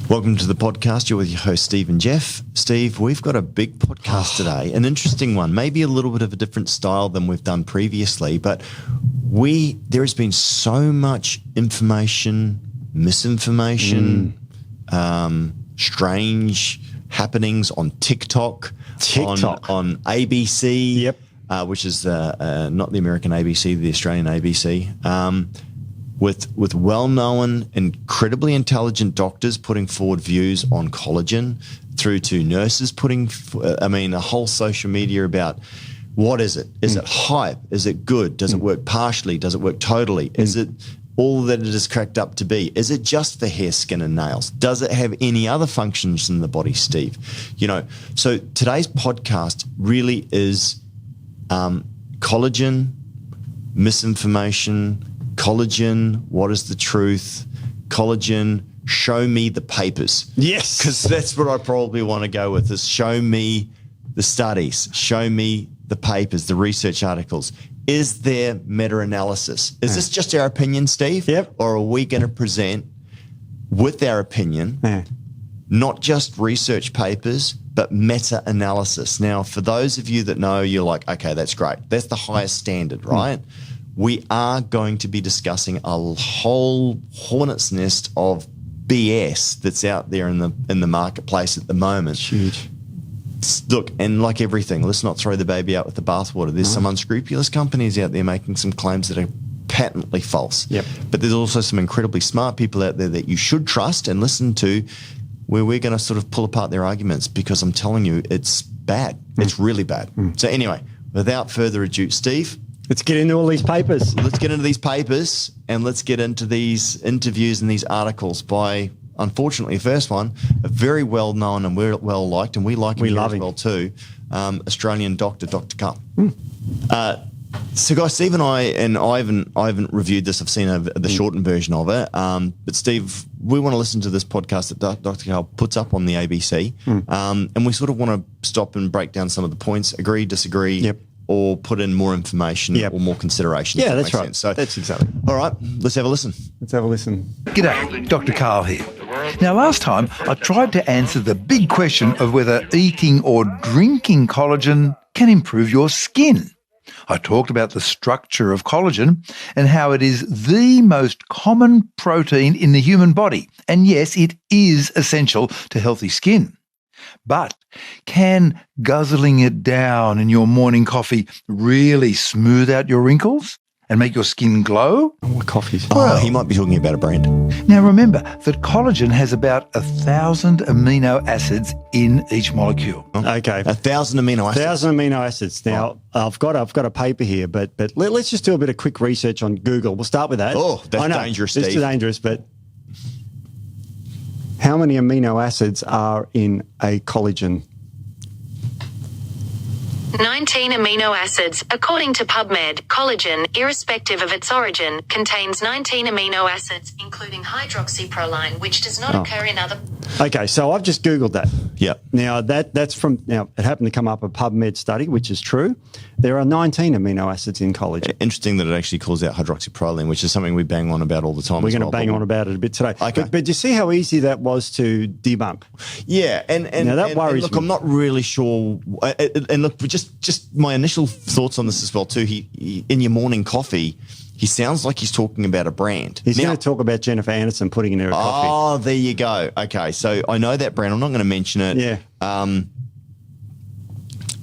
Welcome to the podcast. You're with your host, Steve and Jeff. Steve, we've got a big podcast today, an interesting one, maybe a little bit of a different style than we've done previously, but there has been so much information, misinformation, strange happenings on TikTok. On ABC, which is not the American ABC, the Australian ABC, with well-known, incredibly intelligent doctors putting forward views on collagen, through to nurses putting, a whole social media about what is it? Is it hype? Is it good? Does it work partially? Does it work totally? Is it all that it is cracked up to be? Is it just for hair, skin, and nails? Does it have any other functions in the body, Steve? So today's podcast really is collagen, misinformation, collagen, what is the truth? Collagen, show me the papers. Yes. Because that's what I probably want to go with, is show me the studies, show me the papers, the research articles. Is there meta-analysis? Is this just our opinion, Steve? Yep. Or are we going to present with our opinion, not just research papers, but meta-analysis? Now, for those of you that know, you're like, okay, that's great. That's the highest standard, right? We are going to be discussing a whole hornet's nest of BS that's out there in the marketplace at the moment. It's huge. Look, and like everything, let's not throw the baby out with the bathwater. There's some unscrupulous companies out there making some claims that are patently false. Yep. But there's also some incredibly smart people out there that you should trust and listen to, where we're going to sort of pull apart their arguments, because I'm telling you, it's bad. It's really bad. So anyway, without further ado, Steve, let's get into all these papers. Let's get into these papers, and let's get into these interviews and these articles by, unfortunately, the first one, a very well-known and well liked, and we like him as well too, Australian doctor, Dr. Karl. So guys, Steve and I haven't reviewed this. I've seen the shortened version of it. But Steve, we want to listen to this podcast that Dr. Karl puts up on the ABC, and we sort of want to stop and break down some of the points, agree, disagree, or put in more information or more consideration. Yeah, that's right. Sense. So that's exactly. All right, let's have a listen. G'day, Dr. Karl here. Now, last time I tried to answer the big question of whether eating or drinking collagen can improve your skin. I talked about the structure of collagen and how it is the most common protein in the human body. And yes, it is essential to healthy skin. But can guzzling it down in your morning coffee really smooth out your wrinkles and make your skin glow? What coffees? Well, he might be talking about a brand. Now remember that collagen has about 1,000 amino acids in each molecule. Okay. 1,000 amino acids. 1,000 amino acids. Now, I've got a paper here, but let's just do a bit of quick research on Google. We'll start with that. Oh, that's dangerous, Steve. It's dangerous, but how many amino acids are in a collagen? 19 amino acids. According to PubMed, collagen, irrespective of its origin, contains 19 amino acids, including hydroxyproline, which does not occur in other... Okay, so I've just Googled that. Yeah. Now, that's from... Now, it happened to come up a PubMed study, which is true. There are 19 amino acids in collagen. Interesting that it actually calls out hydroxyproline, which is something we bang on about all the time. We're going to bang on about it a bit today. Okay. But do you see how easy that was to debunk? Yeah, and now that worries look, me. I'm not really sure. And look, just my initial thoughts on this as well too. He in your morning coffee, he sounds like he's talking about a brand. He's going to talk about Jennifer Aniston putting in her coffee. Oh, there you go. Okay, so I know that brand. I'm not going to mention it. Yeah.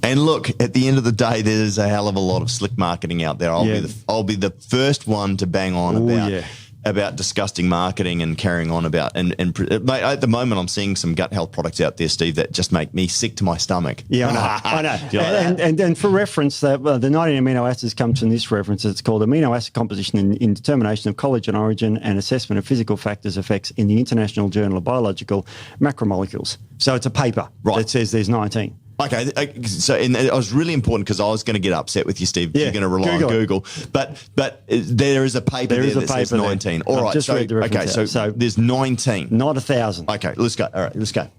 And look, at the end of the day, there's a hell of a lot of slick marketing out there. I'll be the first one to bang on about disgusting marketing and carrying on about. And mate, at the moment, I'm seeing some gut health products out there, Steve, that just make me sick to my stomach. Yeah, I know. Do you like that? And for reference, the 19 amino acids comes from this reference. It's called Amino Acid Composition in Determination of Collagen Origin and Assessment of Physical Factors Effects in the International Journal of Biological Macromolecules. So it's a paper that says there's 19. Okay, so and it was really important because I was going to get upset with you, Steve. If you're going to rely on Google, but there is a paper there that says 19. All right, just read the reference so there's 19, not 1,000. Okay, let's go. All right, let's go.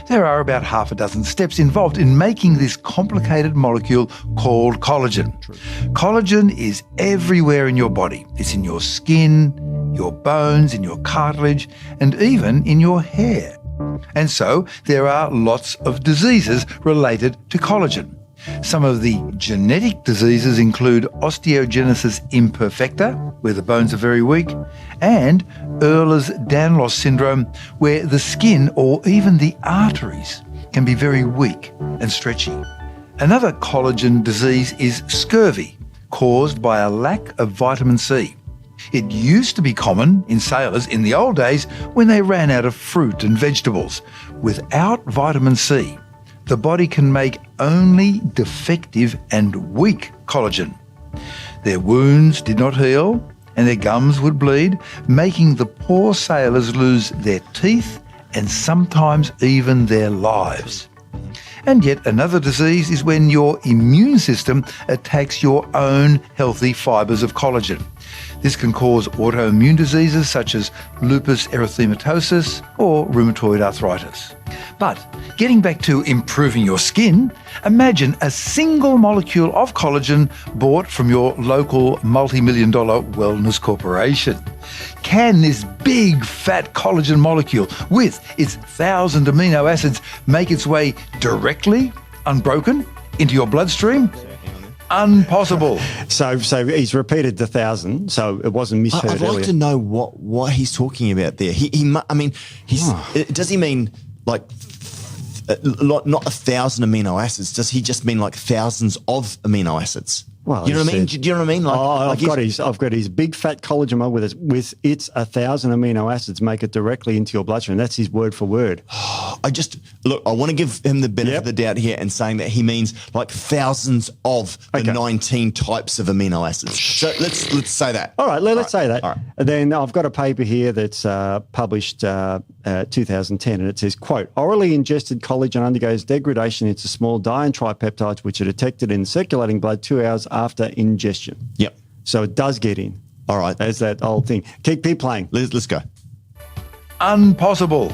There are about half a dozen steps involved in making this complicated molecule called collagen. Collagen is everywhere in your body. It's in your skin, your bones, in your cartilage, and even in your hair. And so there are lots of diseases related to collagen. Some of the genetic diseases include osteogenesis imperfecta, where the bones are very weak, and Ehlers-Danlos syndrome, where the skin or even the arteries can be very weak and stretchy. Another collagen disease is scurvy, caused by a lack of vitamin C. It used to be common in sailors in the old days when they ran out of fruit and vegetables. Without vitamin C, the body can make only defective and weak collagen. Their wounds did not heal, and their gums would bleed, making the poor sailors lose their teeth and sometimes even their lives. And yet another disease is when your immune system attacks your own healthy fibres of collagen. This can cause autoimmune diseases such as lupus erythematosus or rheumatoid arthritis. But getting back to improving your skin, imagine a single molecule of collagen bought from your local multi-million-dollar wellness corporation. Can this big fat collagen molecule with its 1,000 amino acids make its way directly, unbroken, into your bloodstream? Impossible. So he's repeated the 1,000, so it wasn't misheard I'd like earlier. to know what he's talking about there. Does he mean like not 1,000 amino acids? Does he just mean like thousands of amino acids? Well, you know what I mean? Do you know what I mean? I've got his big fat collagen mug with its 1,000 amino acids make it directly into your bloodstream. That's his word for word. I want to give him the benefit of the doubt here and saying that he means like thousands of the 19 types of amino acids. So let's say that. All right, let's say that. All right. And then I've got a paper here that's published 2010, and it says, quote, orally ingested collagen undergoes degradation into small di- and tripeptides, which are detected in circulating blood 2 hours after ingestion. Yep. So it does get in. All right. There's that old thing. Keep playing. Let's go. Impossible.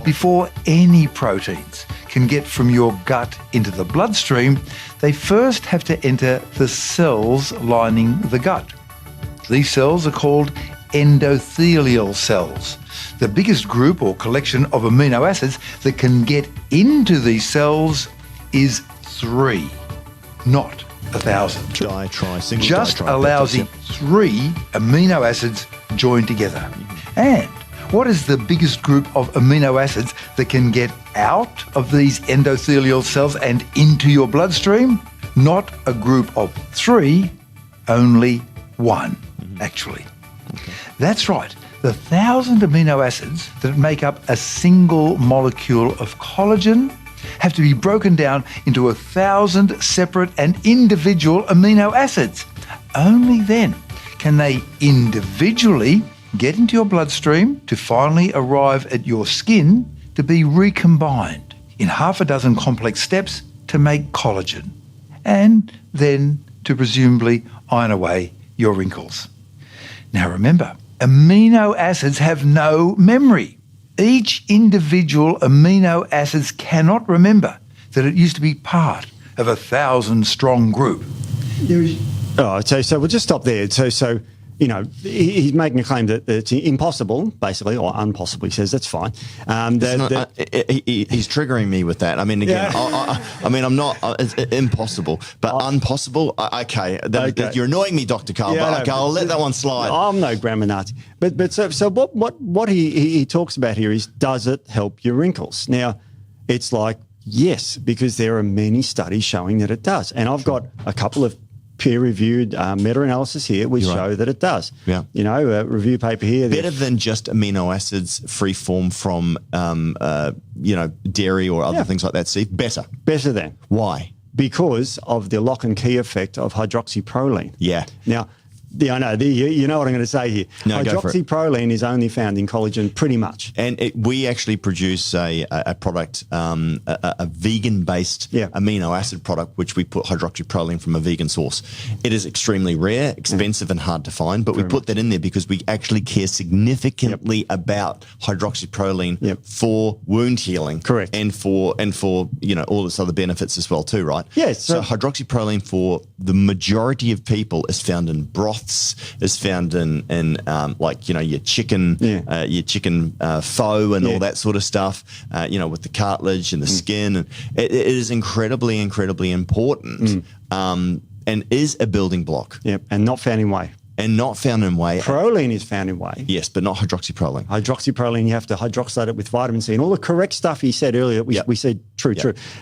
Before any proteins can get from your gut into the bloodstream, they first have to enter the cells lining the gut. These cells are called endothelial cells. The biggest group or collection of amino acids that can get into these cells is 3, not 1,000. Just a lousy 3 amino acids joined together. And what is the biggest group of amino acids that can get out of these endothelial cells and into your bloodstream? Not a group of 3, only 1, actually. Okay. That's right. The 1,000 amino acids that make up a single molecule of collagen have to be broken down into 1,000 separate and individual amino acids. Only then can they individually get into your bloodstream to finally arrive at your skin to be recombined in half a dozen complex steps to make collagen, and then to presumably iron away your wrinkles. Now remember, amino acids have no memory. Each individual amino acids cannot remember that it used to be part of a 1,000-strong group. So we'll just stop there. So he's making a claim that it's impossible, basically, or impossible. He says that's fine. He's triggering me with that. I mean, again, I'm not. It's impossible, but unpossible. Okay, you're annoying me, Dr. Karl. Yeah, but okay, I'll let that one slide. I'm no grammar Nazi. But so what he talks about here is, does it help your wrinkles? Now, it's like yes, because there are many studies showing that it does, and I've got a couple of peer-reviewed meta-analysis here which show that it does. Yeah. A review paper here. Better than just amino acids free form from, dairy or other things like that, Steve. Better. Better than. Why? Because of the lock and key effect of hydroxyproline. Yeah. Now, I know. You know what I'm going to say here. No, go for it. Hydroxyproline is only found in collagen pretty much. And we actually produce a product, a vegan-based amino acid product, which we put hydroxyproline from a vegan source. It is extremely rare, expensive, and hard to find, but we put that in there because we actually care significantly about hydroxyproline for wound healing. Correct. And for all this other benefits as well too, right? Yes. So hydroxyproline for the majority of people is found in broth, broths is found in like, you know, your chicken faux and all that sort of stuff, you know, with the cartilage and the skin. And it is incredibly, incredibly important and is a building block. Yep, and not found in whey. And not found in whey. Proline is found in whey. Yes, but not hydroxyproline. Hydroxyproline, you have to hydroxylate it with vitamin C and all the correct stuff he said earlier. We said true.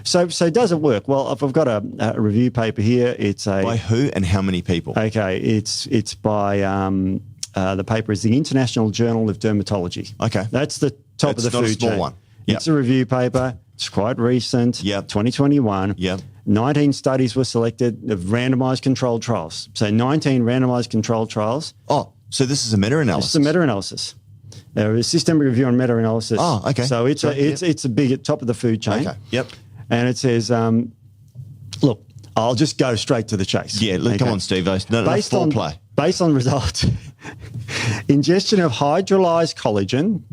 So does it work? Well, I've got a review paper here. It's by who and how many people? Okay, it's by the paper is the International Journal of Dermatology. Okay, that's the top of the food chain. One. It's a review paper. It's quite recent. 2021. 19 studies were selected of randomized controlled trials. So 19 randomized controlled trials. Oh, so this is a meta-analysis. It's a meta-analysis. A systemic review on meta-analysis. Oh, okay. So it's a big top of the food chain. Okay. Yep. And it says, look, I'll just go straight to the chase. Yeah, come on, Steve. No foreplay. Based on results, ingestion of hydrolyzed collagen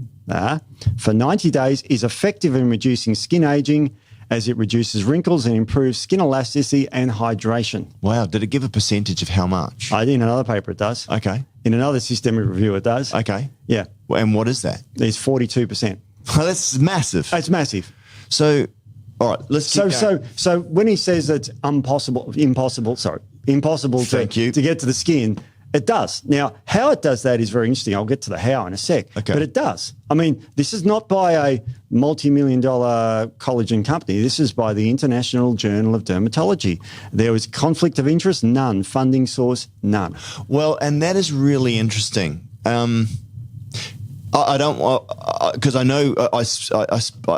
for 90 days is effective in reducing skin aging, as it reduces wrinkles and improves skin elasticity and hydration. Wow. Did it give a percentage of how much? In another paper it does. Okay. In another systemic review it does. Okay. Yeah. And what is that? It's 42%. Oh, that's massive. It's massive. So, all right, let's keep going. So when he says it's impossible to get to the skin, it does. Now, how it does that is very interesting. I'll get to the how in a sec. Okay. But it does. I mean, this is not by a multi-million-dollar collagen company. This is by the International Journal of Dermatology. There was conflict of interest? None. Funding source? None. Well, and that is really interesting. I don't, because I know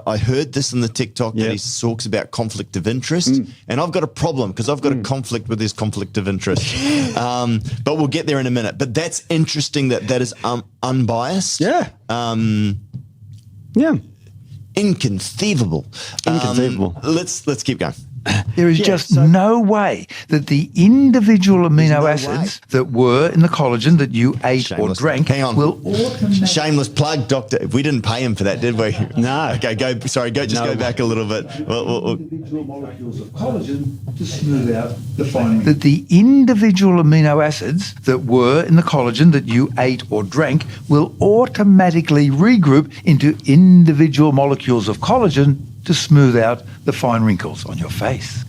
I heard this in the TikTok that he talks about conflict of interest, and I've got a problem because I've got a conflict with his conflict of interest. But we'll get there in a minute. But that's interesting that is unbiased. Yeah. Inconceivable. Let's keep going. There is just no way that the individual amino acids that were in the collagen that you ate or drank will automatically... Shameless plug, doctor. If we didn't pay him for that, did we? No. Okay, go back a little bit. Individual molecules of collagen to smooth out the finding. That the individual amino acids that were in the collagen that you ate or drank will automatically regroup into individual molecules of collagen to smooth out the fine wrinkles on your face.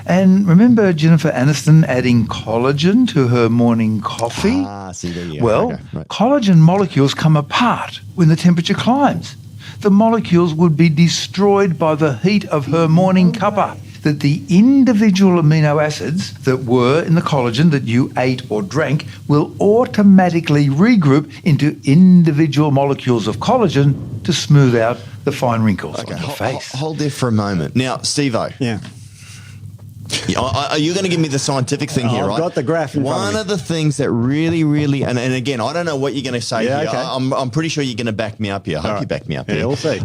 And remember Jennifer Aniston adding collagen to her morning coffee? Collagen molecules come apart when the temperature climbs. The molecules would be destroyed by the heat of her morning cuppa. That the individual amino acids that were in the collagen that you ate or drank will automatically regroup into individual molecules of collagen to smooth out the fine wrinkles on your face. Hold there for a moment. Now, Steve-O. Yeah. Are you going to give me the scientific thing here, right? I've got the graph in front of me. One of the things that really, really, and again, I don't know what you're going to say here. Okay. I'm pretty sure you're going to back me up here. I hope you back me up here. We'll see.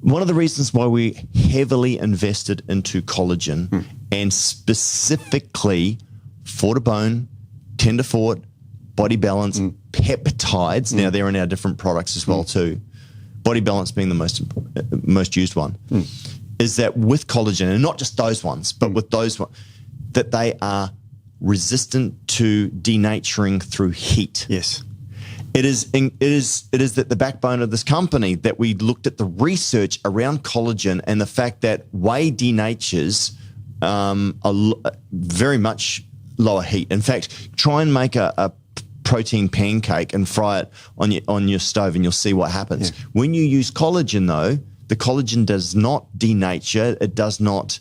One of the reasons why we heavily invested into collagen and specifically for-to-bone, tender-fort, BodyBalance, peptides, now they're in our different products as well too, BodyBalance being the most used one, is that with collagen, and not just those ones, but with those ones, that they are resistant to denaturing through heat. Yes. It is that the backbone of this company that we looked at the research around collagen and the fact that whey denatures very much lower heat. In fact, try and make a protein pancake and fry it on your stove and you'll see what happens. Yeah. When you use collagen though, the collagen does not denature. It does not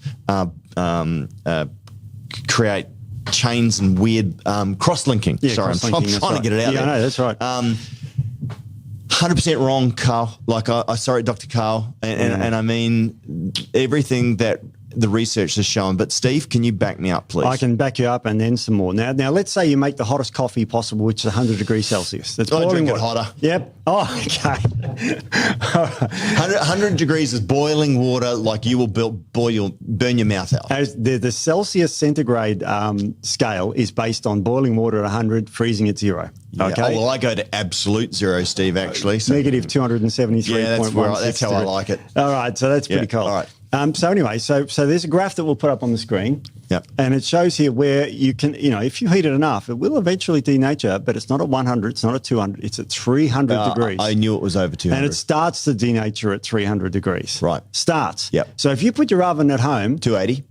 create chains and weird cross-linking. Yeah, sorry, I'm trying to get it out there. Yeah, no, that's right. 100% wrong, Karl. Like, sorry, Dr. Karl. And I mean everything that the research has shown. But Steve, can you back me up, please? I can back you up and then some more. Now, let's say you make the hottest coffee possible, which is 100 degrees Celsius. That's boiling water. Hotter. Yep. Oh, okay. 100 degrees is boiling water, like you will burn your mouth out. The Celsius centigrade scale is based on boiling water at 100, freezing at 0. Yeah. Okay. Oh, well, I go to absolute 0, Steve, actually. So. Negative 273.1. Yeah, that's how I like it. All right, so that's pretty cool. All right. So anyway, so there's a graph that we'll put up on the screen. Yep. And it shows here where you can, if you heat it enough, it will eventually denature, but it's not at 100, it's not at 200, it's at 300 degrees. I knew it was over 200. And it starts to denature at 300 degrees. Right. Starts. Yep. So if you put your oven at home. 280.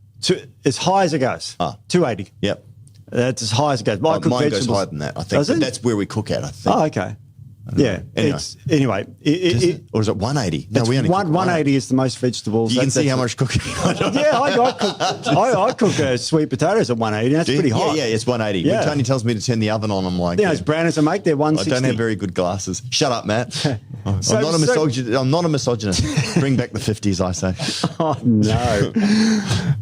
As high as it goes. 280. Yep. That's as high as it goes. Mine goes higher than that, I think. But that's where we cook at, I think. Oh, okay. Yeah. Anyway. Or is it 180? No, we only cook 180 is the most vegetables. You can see how much cooking I do. Yeah, I cook sweet potatoes at 180. That's pretty hot. Yeah, it's 180. Yeah. When Tony tells me to turn the oven on, I'm like... as brown as I make, they're 160. I don't have very good glasses. Shut up, Matt. I'm not a misogynist. Bring back the 50s, I say. Oh, no.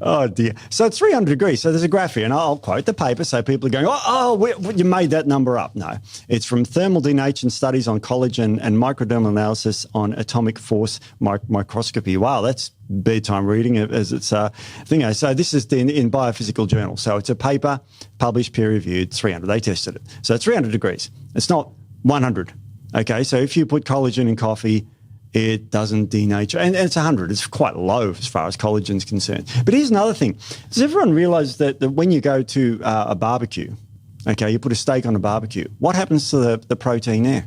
Oh, dear. So it's 300 degrees. So there's a graph here, and I'll quote the paper so people are going, you made that number up. No. It's from thermal denaturation studies on collagen and microdermal analysis on atomic force microscopy. Wow, that's bedtime reading as it's a thing. So this is in Biophysical Journal. So it's a paper published, peer-reviewed, 300. They tested it. So it's 300 degrees. It's not 100. Okay, so if you put collagen in coffee, it doesn't denature. And it's 100. It's quite low as far as collagen is concerned. But here's another thing. Does everyone realise that when you go to a barbecue, okay, you put a steak on a barbecue, what happens to the protein there?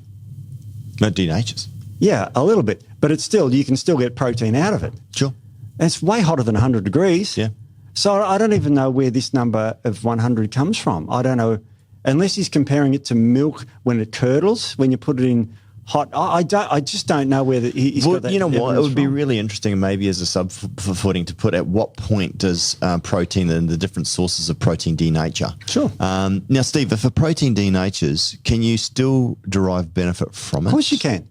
It denatures. Yeah, a little bit. But you can still get protein out of it. Sure. And it's way hotter than 100 degrees. Yeah. So I don't even know where this number of 100 comes from. I don't know, unless he's comparing it to milk when it curdles, when you put it in hot. I just don't know where he's got that. You know what? It would be from. really interesting, maybe as a sub-footing, to put at what point does protein and the different sources of protein denature. Sure. Now, Steve, if a protein denatures, can you still derive benefit from it? Of course you can.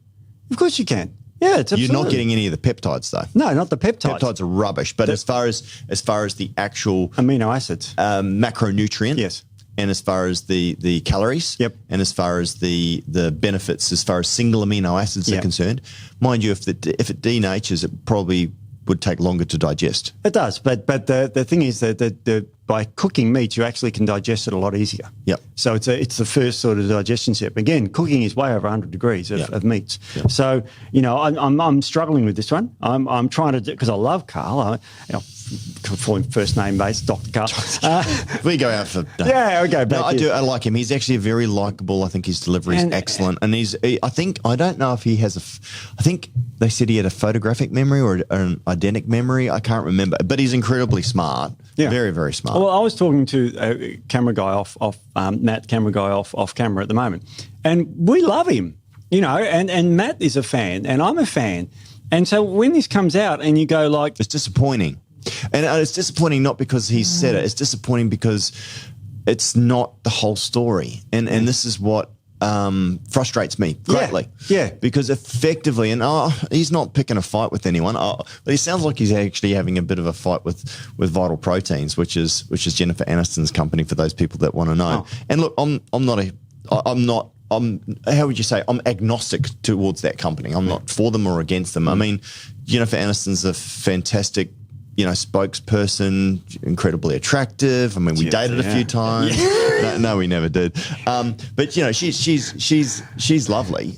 Of course you can. Yeah, it's absolutely. You're not getting any of the peptides, though. No, not the peptides. Peptides are rubbish. But as far as the actual amino acids, macronutrient, yes. And as far as the calories, yep. And as far as the benefits, as far as single amino acids are concerned, mind you, if it denatures, it probably would take longer to digest. It does, but the thing is that by cooking meat, you actually can digest it a lot easier. Yep. So it's the first sort of digestion step. Again, cooking is way over 100 degrees of meats. Yep. So I'm struggling with this one. I'm trying to do, because I love Karl. Call him first name based, Dr. Karl. We go out for yeah. Okay, no, I like him. He's actually very likable. I think his delivery is excellent, and I don't know if he has I think they said he had a photographic memory or an eidetic memory. I can't remember, but he's incredibly smart. Yeah. Very, very smart. Well, I was talking to a camera guy off Matt, camera guy off camera at the moment, and we love him. And Matt is a fan, and I'm a fan, and so when this comes out, and you go like, it's disappointing. And it's disappointing not because he said it. It's disappointing because it's not the whole story. And this is what frustrates me greatly. Yeah. Because effectively, and he's not picking a fight with anyone. But he sounds like he's actually having a bit of a fight with Vital Proteins, which is Jennifer Aniston's company, for those people that want to know. Oh. And look, how would you say? I'm agnostic towards that company. I'm not for them or against them. I mean, Jennifer Aniston's a fantastic spokesperson, incredibly attractive. I mean, we dated a few times. Yeah. No, we never did. But she's lovely,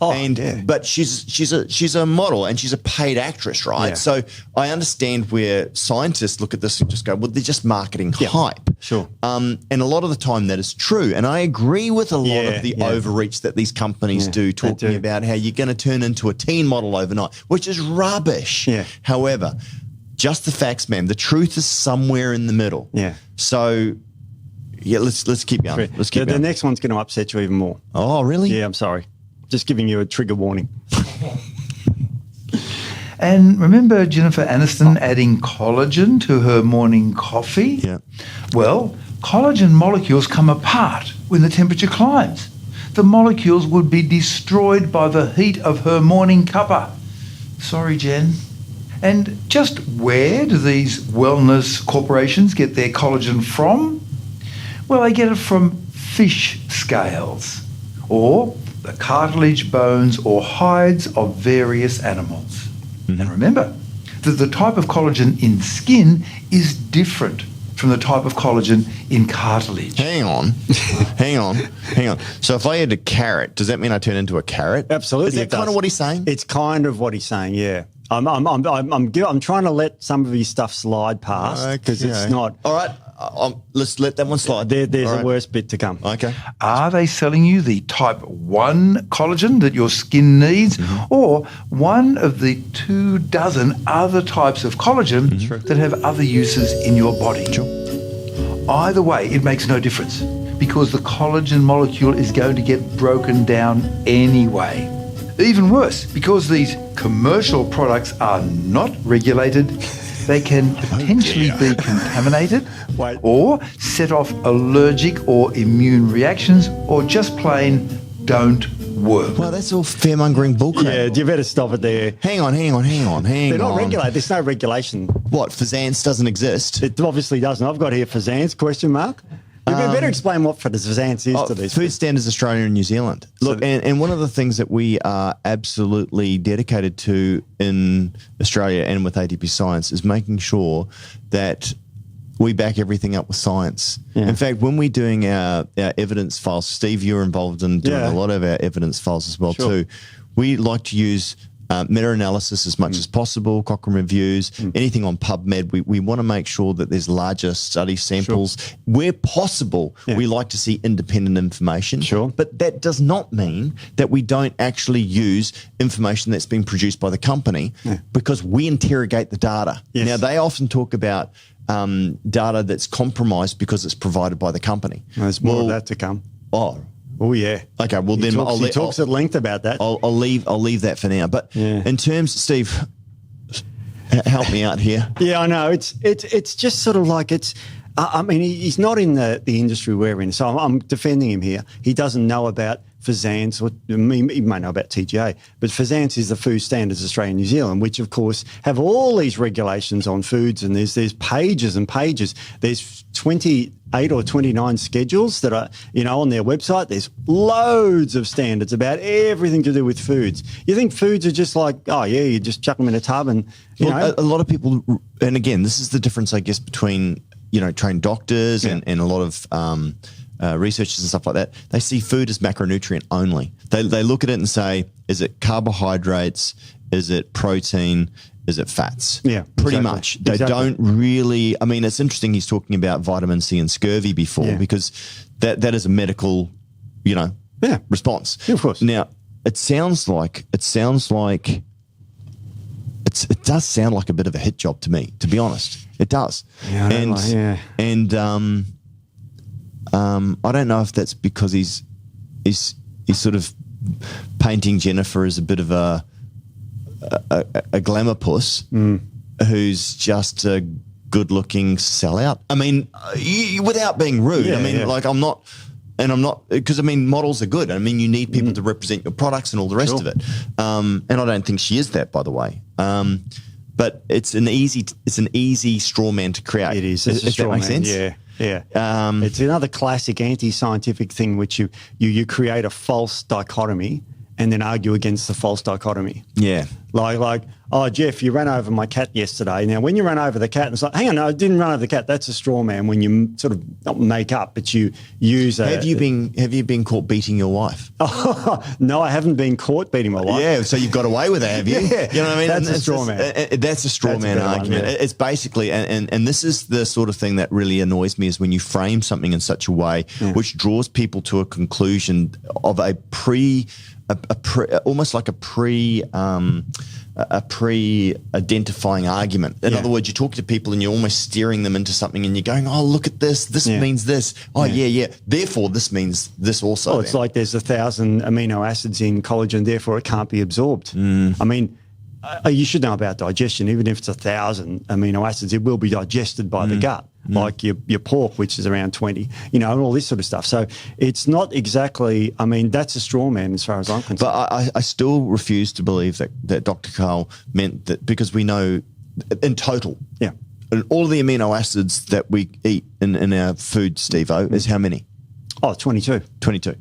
but she's a model and she's a paid actress, right? Yeah. So I understand where scientists look at this and just go, well, they're just marketing hype. Sure. And a lot of the time that is true, and I agree with a lot of the overreach that these companies do, talking about how you're going to turn into a teen model overnight, which is rubbish. Yeah. However, just the facts, man. The truth is somewhere in the middle. Yeah. So, let's keep going. The next one's going to upset you even more. Oh, really? Yeah, I'm sorry. Just giving you a trigger warning. And remember Jennifer Aniston adding collagen to her morning coffee? Yeah. Well, collagen molecules come apart when the temperature climbs. The molecules would be destroyed by the heat of her morning cuppa. Sorry, Jen. And just where do these wellness corporations get their collagen from? Well, they get it from fish scales or the cartilage, bones or hides of various animals. Mm-hmm. And remember that the type of collagen in skin is different from the type of collagen in cartilage. Hang on. So if I eat a carrot, does that mean I turn into a carrot? Absolutely. Is that kind of what he's saying? It's kind of what he's saying, yeah. I'm trying to let some of his stuff slide past because it's not. All right, let's let that one slide. There's a worse bit to come. Okay. Are they selling you the type 1 collagen that your skin needs, or one of the 24 other types of collagen that have other uses in your body? Sure. Either way, it makes no difference because the collagen molecule is going to get broken down anyway. Even worse, because these commercial products are not regulated, they can potentially be contaminated or set off allergic or immune reactions, or just plain don't work. Well, that's all fear-mongering bullcrap. Yeah, you better stop it there. Hang on. They're not regulated. There's no regulation. What, Fazance doesn't exist? It obviously doesn't. I've got here Fazance, question mark. You better explain what Fazance is to these Food people. Standards Australia and New Zealand. Look, and one of the things that we are absolutely dedicated to in Australia and with ATP Science is making sure that we back everything up with science. Yeah. In fact, when we're doing our evidence files, Steve, you're involved in doing a lot of our evidence files as well too. We like to use meta-analysis as much as possible, Cochrane reviews, anything on PubMed. We want to make sure that there's larger study samples. Where possible, we like to see independent information. But that does not mean that we don't actually use information that's been produced by the company because we interrogate the data. Now, they often talk about data that's compromised because it's provided by the company. There's more of that to come. Oh yeah. Okay. Well, then he talks at length about that. I'll leave that for now. But in terms, Steve, help me out here. Yeah, I know. It's just sort of like it's. I mean, he's not in the industry we're in, so I'm defending him here. He doesn't know about Fazance, or he may know about TGA, but Fazance is the Food Standards Australia and New Zealand, which of course have all these regulations on foods, and there's pages and pages. There's 28 or 29 schedules that are, on their website. There's loads of standards about everything to do with foods. You think foods are just like, you just chuck them in a tub and, a lot of people, and again, this is the difference, I guess, between, trained doctors and a lot of researchers and stuff like that. They see food as macronutrient only. They look at it and say, is it carbohydrates? Is it protein? Is it fats? Yeah, pretty much. They don't really. I mean, it's interesting. He's talking about vitamin C and scurvy before because that is a medical, response. Yeah, of course. Now, it does sound like a bit of a hit job to me, to be honest. It does. Yeah, I don't know if that's because he's sort of painting Jennifer as a bit of a glamour puss who's just a good-looking sellout. I mean, without being rude. I'm not, because models are good. I mean, you need people to represent your products and all the rest of it. And I don't think she is that, by the way. But it's an easy straw man to create. It is. If that makes sense. Yeah. It's another classic anti-scientific thing, which you create a false dichotomy and then argue against the false dichotomy. Yeah. Like, Jeff, you ran over my cat yesterday. Now, when you ran over the cat, it's like, hang on, no, I didn't run over the cat. That's a straw man when you sort of not make up, but you use Have you been caught beating your wife? No, I haven't been caught beating my wife. Yeah, so you've got away with it, have you? Yeah. You know what I mean? That's a straw man. That's a straw man argument. One, yeah. It's basically, and this is the sort of thing that really annoys me, is when you frame something in such a way which draws people to a conclusion of almost like a pre-identifying argument. In other words, you talk to people and you're almost steering them into something and you're going, oh, look at this. This means this. Oh, yeah. Therefore, this means this also. Oh, it's like there's 1,000 amino acids in collagen, therefore it can't be absorbed. I mean, you should know about digestion. Even if it's 1,000 amino acids, it will be digested by the gut. Like your pork, which is around 20, and all this sort of stuff. So it's not exactly, that's a straw man as far as I'm concerned. But I still refuse to believe that Dr. Karl meant that, because we know in total, all of the amino acids that we eat in our food, Steve-O, is how many? 22. 22.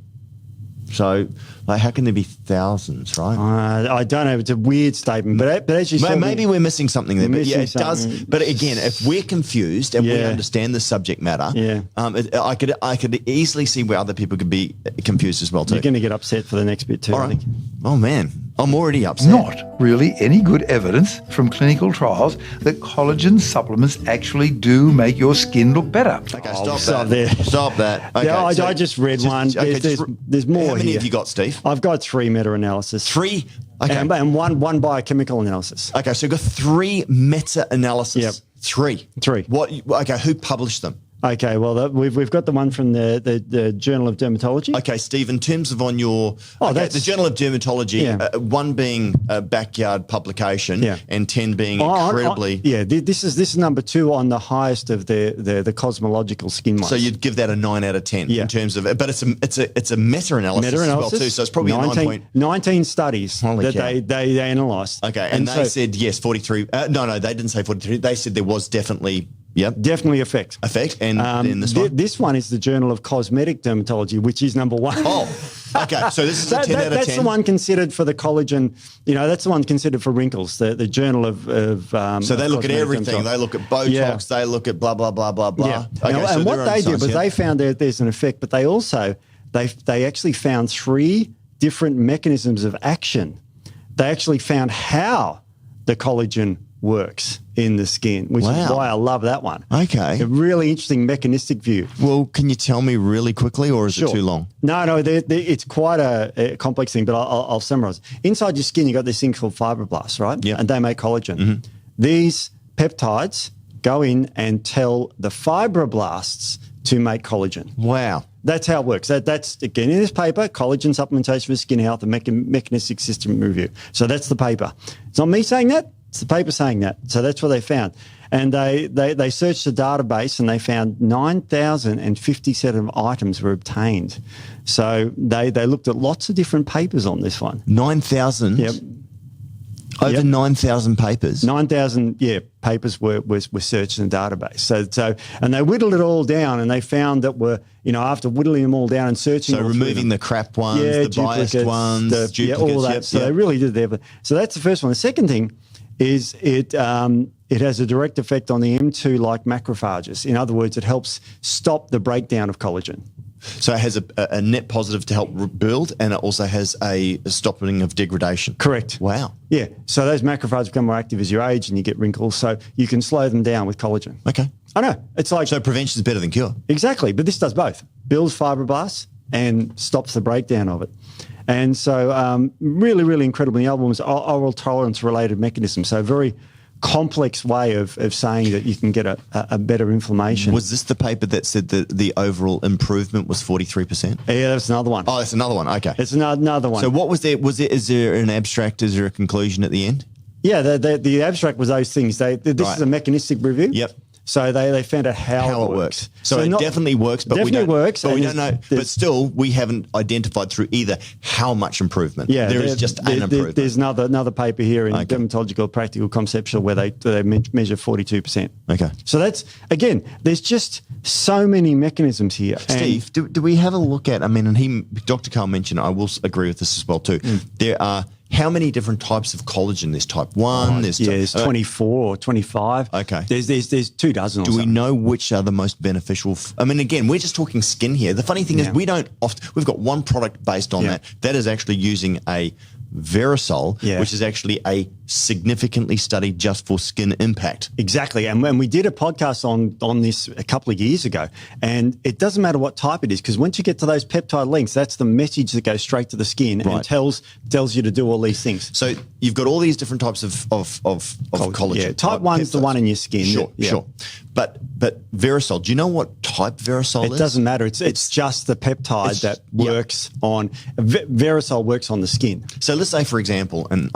So, how can there be thousands, right? I don't know. It's a weird statement, but as you said, maybe we're missing something there. But it does. But again, if we're confused and we understand the subject matter, I could easily see where other people could be confused as well too. You're going to get upset for the next bit too. All right. I think. Oh man, I'm already upset. Not really any good evidence from clinical trials that collagen supplements actually do make your skin look better. Okay, stop that. Stop that. Okay, Yeah, I just read one. There's more here. How many have you got, Steve? I've got 3 meta-analysis. 3? Okay. And one biochemical analysis. Okay, so you've got 3 meta-analysis. Yep. 3. What? Okay, who published them? Okay, well, we've got the one from the Journal of Dermatology. Okay, Steve, in terms of on your... the Journal of Dermatology, 1 being a backyard publication and 10 being incredibly... This is number 2 on the highest of the cosmological skin mites. So you'd give that a 9 out of 10 in terms of... But it's a meta-analysis as well too, so it's probably 19 studies that they analysed. Okay, and they said, yes, 43... no, they didn't say 43. They said there was definitely... Yep. Definitely effect. And this one? This one is the Journal of Cosmetic Dermatology, which is number 1. Oh, okay. So this is a 10 out of 10. That's the one considered for the collagen. That's the one considered for wrinkles. The Journal of so they look at everything. They look at Botox. They look at blah blah blah blah blah. Yeah. Okay, and what they did was they found that there's an effect, but they also they actually found 3 different mechanisms of action. They actually found how the collagen works in the skin, which is why I love that one. Okay. A really interesting mechanistic view. Well, can you tell me really quickly, or is it too long? No, it's quite a complex thing, but I'll summarize. Inside your skin, you've got this thing called fibroblasts, right? Yeah. And they make collagen. These peptides go in and tell the fibroblasts to make collagen. Wow. That's how it works. That's, again, in this paper, Collagen Supplementation for Skin Health, a Mechanistic System Review. So that's the paper. It's not me saying that. It's the paper saying that. So that's what they found. And they searched the database and they found 9,057 items were obtained. So they looked at lots of different papers on this one. 9,000? Yep. Over 9,000 papers? 9,000, papers were searched in the database. So and they whittled it all down and they found that after whittling them all down and searching. So removing the crap ones, the biased ones, duplicates. All that. So they really did everything. So that's the first one. The second thing is it has a direct effect on the M2-like macrophages. In other words, it helps stop the breakdown of collagen. So it has a net positive to help build, and it also has a stopping of degradation. Correct. Wow. Yeah. So those macrophages become more active as you age and you get wrinkles. So you can slow them down with collagen. Okay. I know. It's like... So prevention is better than cure. Exactly. But this does both. Builds fibroblasts and stops the breakdown of it. And so really, really incredible. The other one was oral tolerance-related mechanism. So very complex way of saying that you can get a better inflammation. Was this the paper that said that the overall improvement was 43%? Yeah, that's another one. Oh, that's another one. Okay. It's another one. So what was there? Is there an abstract? Is there a conclusion at the end? Yeah, the abstract was those things. This is a mechanistic review. Yep. So they found out how it works. So it definitely works, but we don't know. But still, we haven't identified through either how much improvement. Yeah, there is just an improvement. There's another paper here in Dermatological Practical Conceptual where they measure 42%. Okay. So that's, again, there's just so many mechanisms here. Steve, do we have a look at? I mean, and Dr. Karl mentioned, I will agree with this as well too. There are. How many different types of collagen? There's type 1. There's 24 or 25. Okay. There's 2 dozen. Do we know which are the most beneficial? I mean, again, we're just talking skin here. The funny thing is, we've got one product based on that. That is actually using a Verisol, which is actually a significantly studied just for skin impact. Exactly. And when we did a podcast on this a couple of years ago, and it doesn't matter what type it is, because once you get to those peptide links, that's the message that goes straight to the skin and tells you to do all these things. So you've got all these different types of collagen. Yeah, type 1 is the one in your skin. Sure. But Verisol, do you know what type Verisol is? It doesn't matter. It's just the peptide that works on... Verisol works on the skin. So let's say, for example, and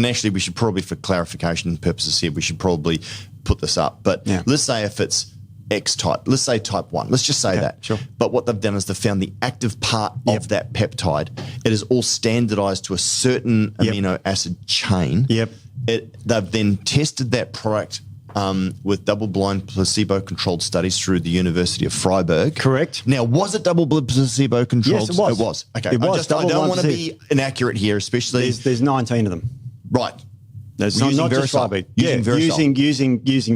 actually we should probably, for clarification purposes here, we should probably put this up. But let's say if it's X type, let's say type 1. Let's just say that. Sure. But what they've done is they've found the active part of that peptide. It is all standardized to a certain amino acid chain. Yep. They've then tested that product with double-blind placebo-controlled studies through the University of Freiburg. Correct. Now, was it double-blind placebo-controlled? Yes, it was. It was. Okay. It was. I don't want to be inaccurate here, especially... There's 19 of them. Right. There's not just Freiburg. Using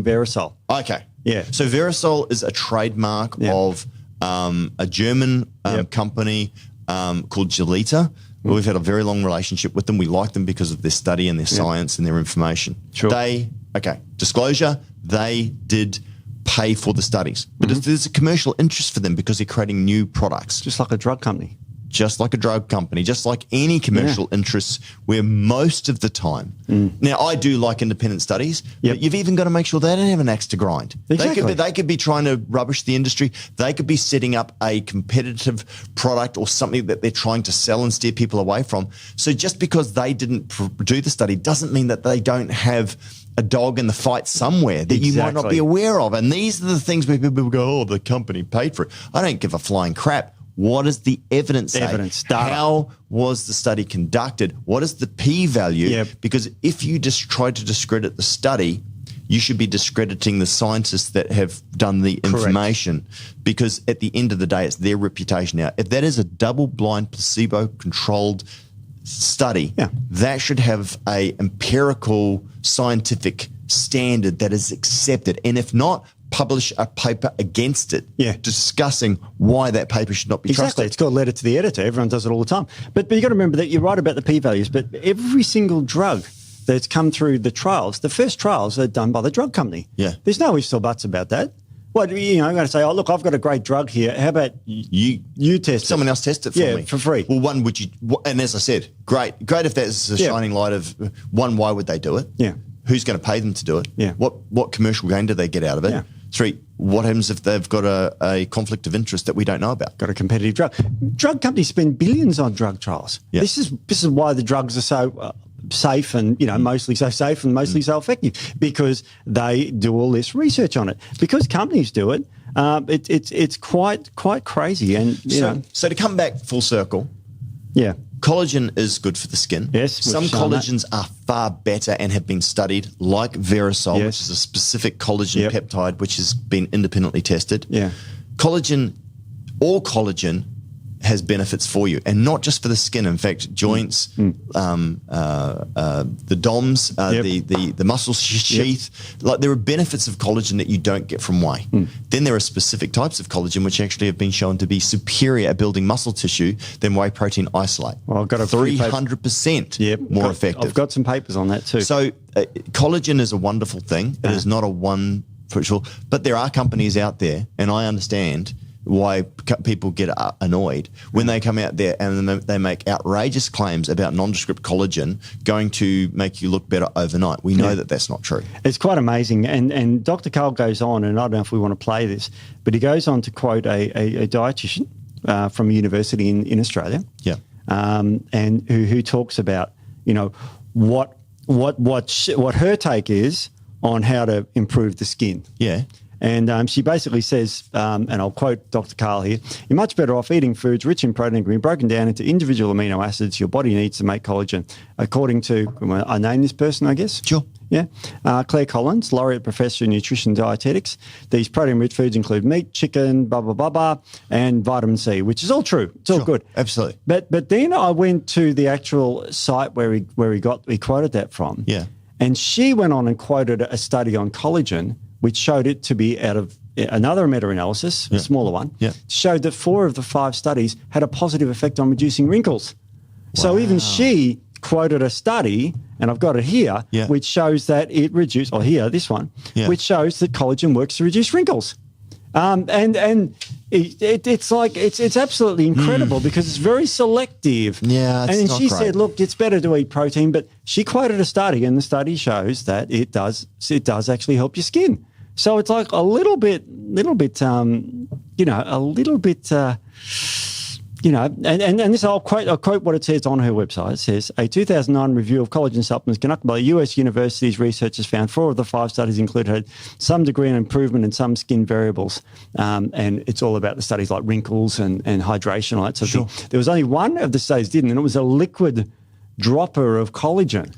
Verisol. Okay. Yeah. So Verisol is a trademark of a German company called Gelita. We've had a very long relationship with them. We like them because of their study and their science and their information. Sure. Disclosure, they did pay for the studies. But there's a commercial interest for them because they're creating new products. Just like a drug company. Just like a drug company, just like any commercial interests, where most of the time. Now, I do like independent studies, but you've even got to make sure they don't have an axe to grind. Exactly. They could be trying to rubbish the industry. They could be setting up a competitive product or something that they're trying to sell and steer people away from. So just because they didn't do the study doesn't mean that they don't have a dog in the fight somewhere that you might not be aware of. And these are the things where people go, oh, the company paid for it. I don't give a flying crap. What does the evidence say? How was the study conducted? What is the p-value? Because if you just try to discredit the study, you should be discrediting the scientists that have done the information. Because at the end of the day, it's their reputation. Now, if that is a double-blind, placebo-controlled study, that should have a empirical scientific standard that is accepted. And if not, publish a paper against it, discussing why that paper should not be trusted. Exactly. It's called letter to the editor. Everyone does it all the time. But you've got to remember that you're right about the p-values, but every single drug that's come through the trials, the first trials are done by the drug company. There's no ifs or buts about that. What, I'm going to say, oh, look, I've got a great drug here. How about you test it? Someone else test it for me. For free. Well, and as I said, great if that's a shining light of, one, why would they do it? Who's going to pay them to do it? What commercial gain do they get out of it? 3, what happens if they've got a conflict of interest that we don't know about? Got a competitive drug. Drug companies spend billions on drug trials. This is why the drugs are so safe and, mostly so safe and mostly so effective, because they do all this research on it. Because companies do it, it's quite crazy. And so to come back full circle, collagen is good for the skin. Yes, some collagens are far better and have been studied, like Verisol, which is a specific collagen peptide which has been independently tested. Collagen, all collagen has benefits for you, and not just for the skin. In fact, joints, the DOMs, the muscle sheath, like there are benefits of collagen that you don't get from whey. Then there are specific types of collagen which actually have been shown to be superior at building muscle tissue than whey protein isolate. Well, I've got 300% more effective. I've got some papers on that too. So collagen is a wonderful thing. It is not a one for sure, but there are companies out there, and I understand why people get annoyed when they come out there and they make outrageous claims about nondescript collagen going to make you look better overnight. We know that that's not true. It's quite amazing. And Dr. Karl goes on, and I don't know if we want to play this, but he goes on to quote a dietitian from a university in Australia, and who talks about, what her take is on how to improve the skin. And she basically says, and I'll quote Dr. Karl here, you're much better off eating foods rich in protein, can be broken down into individual amino acids your body needs to make collagen. According to, I name this person, I guess? Sure. Claire Collins, Laureate Professor in Nutrition and Dietetics. These protein-rich foods include meat, chicken, blah, blah, blah, blah, and vitamin C, which is all true. It's all good. Absolutely. But then I went to the actual site where he quoted that from. And she went on and quoted a study on collagen, which showed it to be out of another meta-analysis, a smaller one, showed that 4 of the 5 studies had a positive effect on reducing wrinkles. So even she quoted a study, and I've got it here, which shows that it reduced, this one, which shows that collagen works to reduce wrinkles. And it's absolutely incredible because it's very selective. And she said, look, it's better to eat protein, but she quoted a study, and the study shows that it does actually help your skin. So it's like a little bit, and this I'll quote what it says on her website. It says, a 2009 review of collagen supplements conducted by US universities researchers found 4 of the 5 studies included some degree of improvement in some skin variables. And it's all about the studies like wrinkles and hydration, all that sort of thing. There was only one of the studies didn't, and it was a liquid dropper of collagen.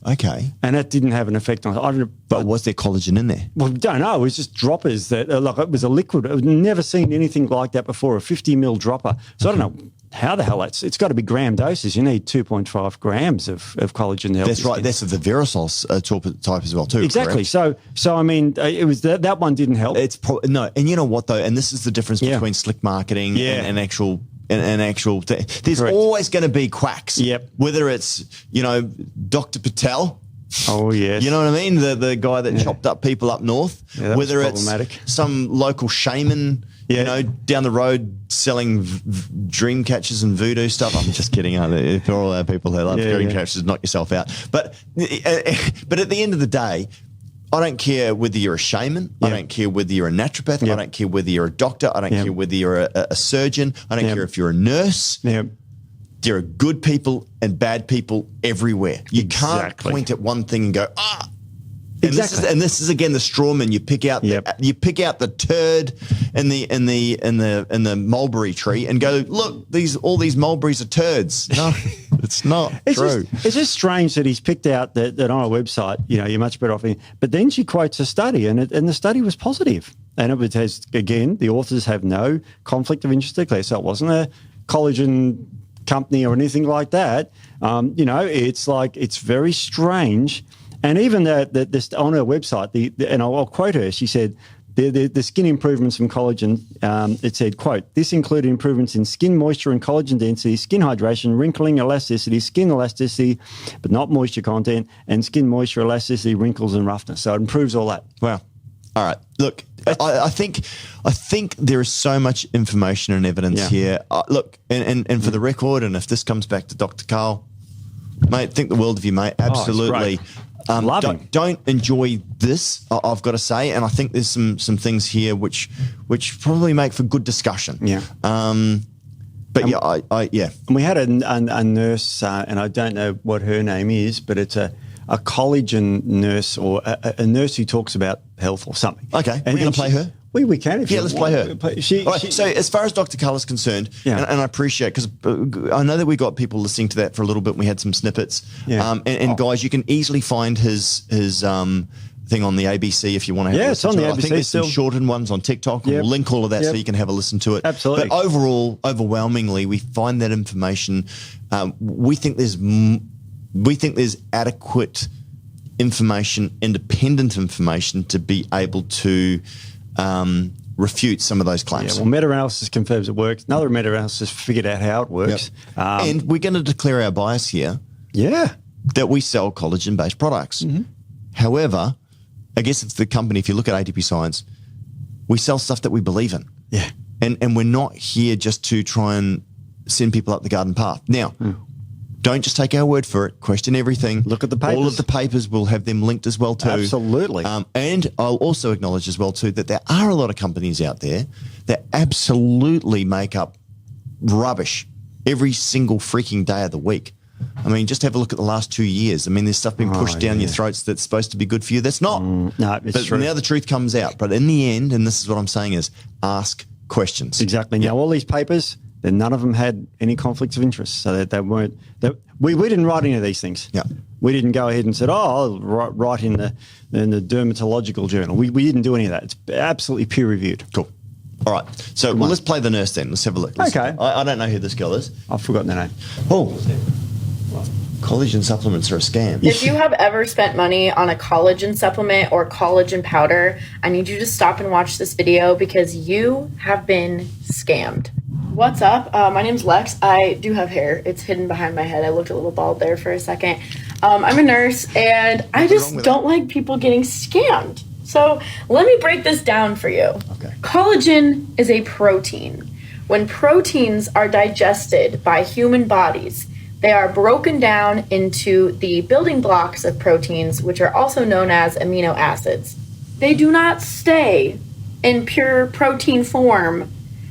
And that didn't have an effect on it. But was there collagen in there? Well, don't know. It was just droppers that, it was a liquid. I've never seen anything like that before, a 50 ml dropper. So I don't know how the hell it's got to be gram doses. You need 2.5 grams of collagen to help. That's right. That's the Verisol type as well too. Exactly. Correct? So I mean, it was that one didn't help. No, and you know what though, and this is the difference between slick marketing and actual an actual thing. There's Correct. always going to be quacks. Yep. Whether it's, Dr. Patel. Oh, yes. You know what I mean? The guy that chopped up people up north. Yeah, that whether was it's problematic. some local shaman, down the road selling dream catchers and voodoo stuff. I'm just kidding. For all our people who love dream catchers, knock yourself out. But at the end of the day, I don't care whether you're a shaman. I don't care whether you're a naturopath. I don't care whether you're a doctor. I don't care whether you're a surgeon. I don't care if you're a nurse. Yeah. There are good people and bad people everywhere. You can't point at one thing and go, And this is again the strawman. You pick out the turd in the mulberry tree and go, look, all these mulberries are turds. No, it's not true. It's just strange that he's picked out that on a website, you're much better off. But then she quotes a study, and the study was positive. And it has, again, the authors have no conflict of interest declared. So it wasn't a collagen company or anything like that. It's very strange. And even this on her website, and I'll quote her, she said, the skin improvements from collagen, it said, quote, this included improvements in skin moisture and collagen density, skin hydration, wrinkling, elasticity, skin elasticity, but not moisture content, and skin moisture, elasticity, wrinkles, and roughness. So it improves all that. Wow. All right. Look, I think there is so much information and evidence here. Look, and for the record, and if this comes back to Dr. Karl, mate, think the world of you, mate. Absolutely. Don't enjoy this, I've got to say, and I think there's some things here which probably make for good discussion. Yeah. But And we had a nurse, and I don't know what her name is, but it's a collagen nurse or a nurse who talks about health or something. Okay, we're going to play her. We can. If let's play her. So as far as Dr. Karl is concerned, and I appreciate, because I know that we got people listening to that for a little bit. We had some snippets. Yeah. Guys, you can easily find his thing on the ABC if you want to have a listen it's on to the it. ABC I think there's still. some shortened ones on TikTok. We'll link all of that so you can have a listen to it. Absolutely. But overall, overwhelmingly, we find that information. We think there's adequate information, independent information, to be able to refute some of those claims. Yeah, well, meta-analysis confirms it works. Another meta-analysis figured out how it works. Yep. And we're going to declare our bias here. Yeah. That we sell collagen-based products. Mm-hmm. However, I guess if you look at ATP Science, we sell stuff that we believe in. Yeah. And we're not here just to try and send people up the garden path. Now, don't just take our word for it. Question everything. Look at the papers. All of the papers, will have them linked as well too. Absolutely. And I'll also acknowledge as well too that there are a lot of companies out there that absolutely make up rubbish every single freaking day of the week. I mean, just have a look at the last 2 years. I mean, there's stuff being pushed down your throats that's supposed to be good for you. That's not. No, it's true. But now the truth comes out. But in the end, and this is what I'm saying, is ask questions. Exactly. Now, all these papers, then none of them had any conflicts of interest, so that they weren't. We didn't write any of these things. Yeah. We didn't go ahead and said, I'll write in the dermatological journal. We didn't do any of that. It's absolutely peer reviewed. Cool. All right. So let's play the nurse then. Let's have a look. Okay. I don't know who this girl is. I've forgotten her name. Oh. Collagen supplements are a scam. If you have ever spent money on a collagen supplement or collagen powder, I need you to stop and watch this video because you have been scammed. What's up? My name's Lex. I do have hair. It's hidden behind my head. I looked a little bald there for a second. I'm a nurse, and I just don't like people getting scammed. So let me break this down for you. Okay. Collagen is a protein. When proteins are digested by human bodies, they are broken down into the building blocks of proteins, which are also known as amino acids. They do not stay in pure protein form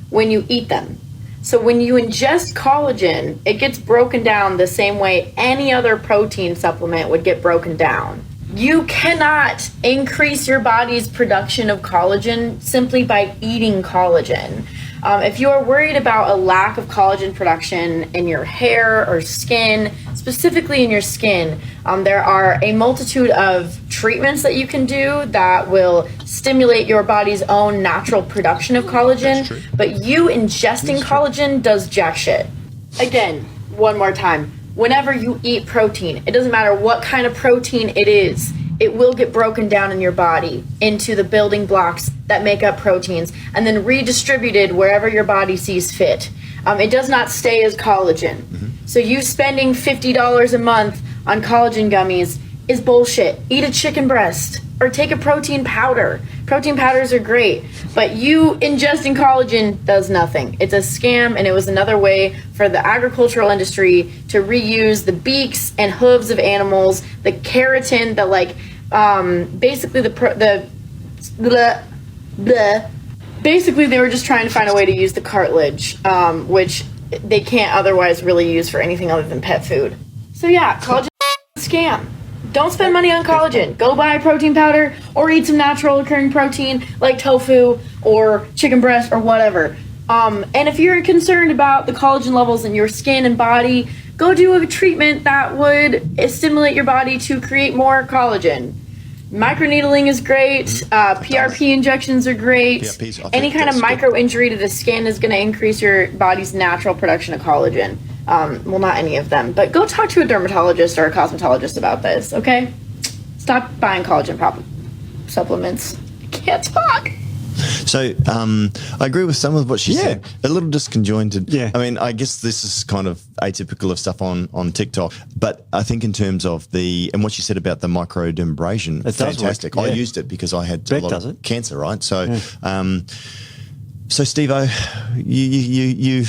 when you eat them. So when you ingest collagen, it gets broken down the same way any other protein supplement would get broken down. You cannot increase your body's production of collagen simply by eating collagen. If you are worried about a lack of collagen production in your hair or skin, specifically in your skin, there are a multitude of treatments that you can do that will stimulate your body's own natural production of collagen, but you ingesting collagen does jack shit. Again, one more time, whenever you eat protein, it doesn't matter what kind of protein it is, it will get broken down in your body into the building blocks that make up proteins and then redistributed wherever your body sees fit. It does not stay as collagen. So you spending $50 a month on collagen gummies is bullshit. Eat a chicken breast or take a protein powder. Protein powders are great, but you ingesting collagen does nothing. It's a scam, and it was another way for the agricultural industry to reuse the beaks and hooves of animals, the keratin, the basically basically they were just trying to find a way to use the cartilage, which they can't otherwise really use for anything other than pet food. So yeah, collagen is a scam. Don't spend money on collagen. Go buy a protein powder or eat some natural occurring protein like tofu or chicken breast or whatever. And if you're concerned about the collagen levels in your skin and body, go do a treatment that would stimulate your body to create more collagen. Microneedling is great. PRP injections are great. Any kind of micro injury to the skin is going to increase your body's natural production of collagen. Well, not any of them, but go talk to a dermatologist or a cosmetologist about this, okay? Stop buying collagen supplements. I can't talk. So I agree with some of what she said. A little disconjointed. Yeah. I mean, I guess this is kind of atypical of stuff on TikTok, but I think in terms of and what she said about the microdermabrasion, it's fantastic. I used it because I had a lot of cancer, right? So, So, Steve-O,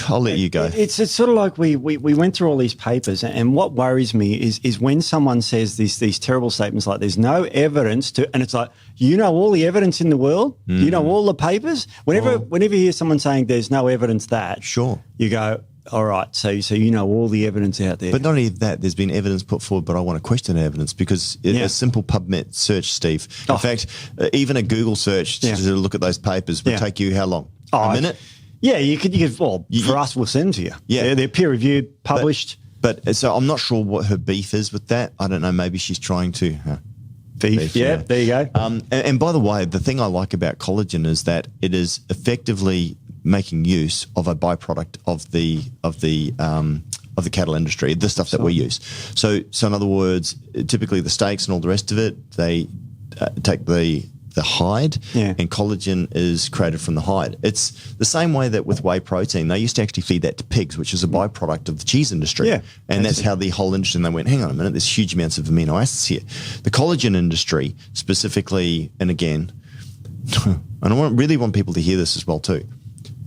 I'll let you go. It's sort of like we went through all these papers, and what worries me is when someone says these terrible statements like there's no evidence to, and it's like, you know all the evidence in the world, you know all the papers. Whenever you hear someone saying there's no evidence that, you go, all right, so you know all the evidence out there. But not only that, there's been evidence put forward, but I want to question the evidence because a simple PubMed search, Steve. In fact, even a Google search to look at those papers would take you how long? A minute? Yeah, you could. Well, for us, we'll send them to you. Yeah, they're peer reviewed, published. But so I'm not sure what her beef is with that. I don't know. Maybe she's trying to beef. Yeah, there you go. And by the way, the thing I like about collagen is that it is effectively making use of a byproduct of the cattle industry, the stuff that we use. So in other words, typically the steaks and all the rest of it, they take the hide, and collagen is created from the hide. It's the same way that with whey protein, they used to actually feed that to pigs, which is a byproduct of the cheese industry. And that's how the whole industry, and they went, hang on a minute, there's huge amounts of amino acids here. The collagen industry specifically, and again, and I really want people to hear this as well too,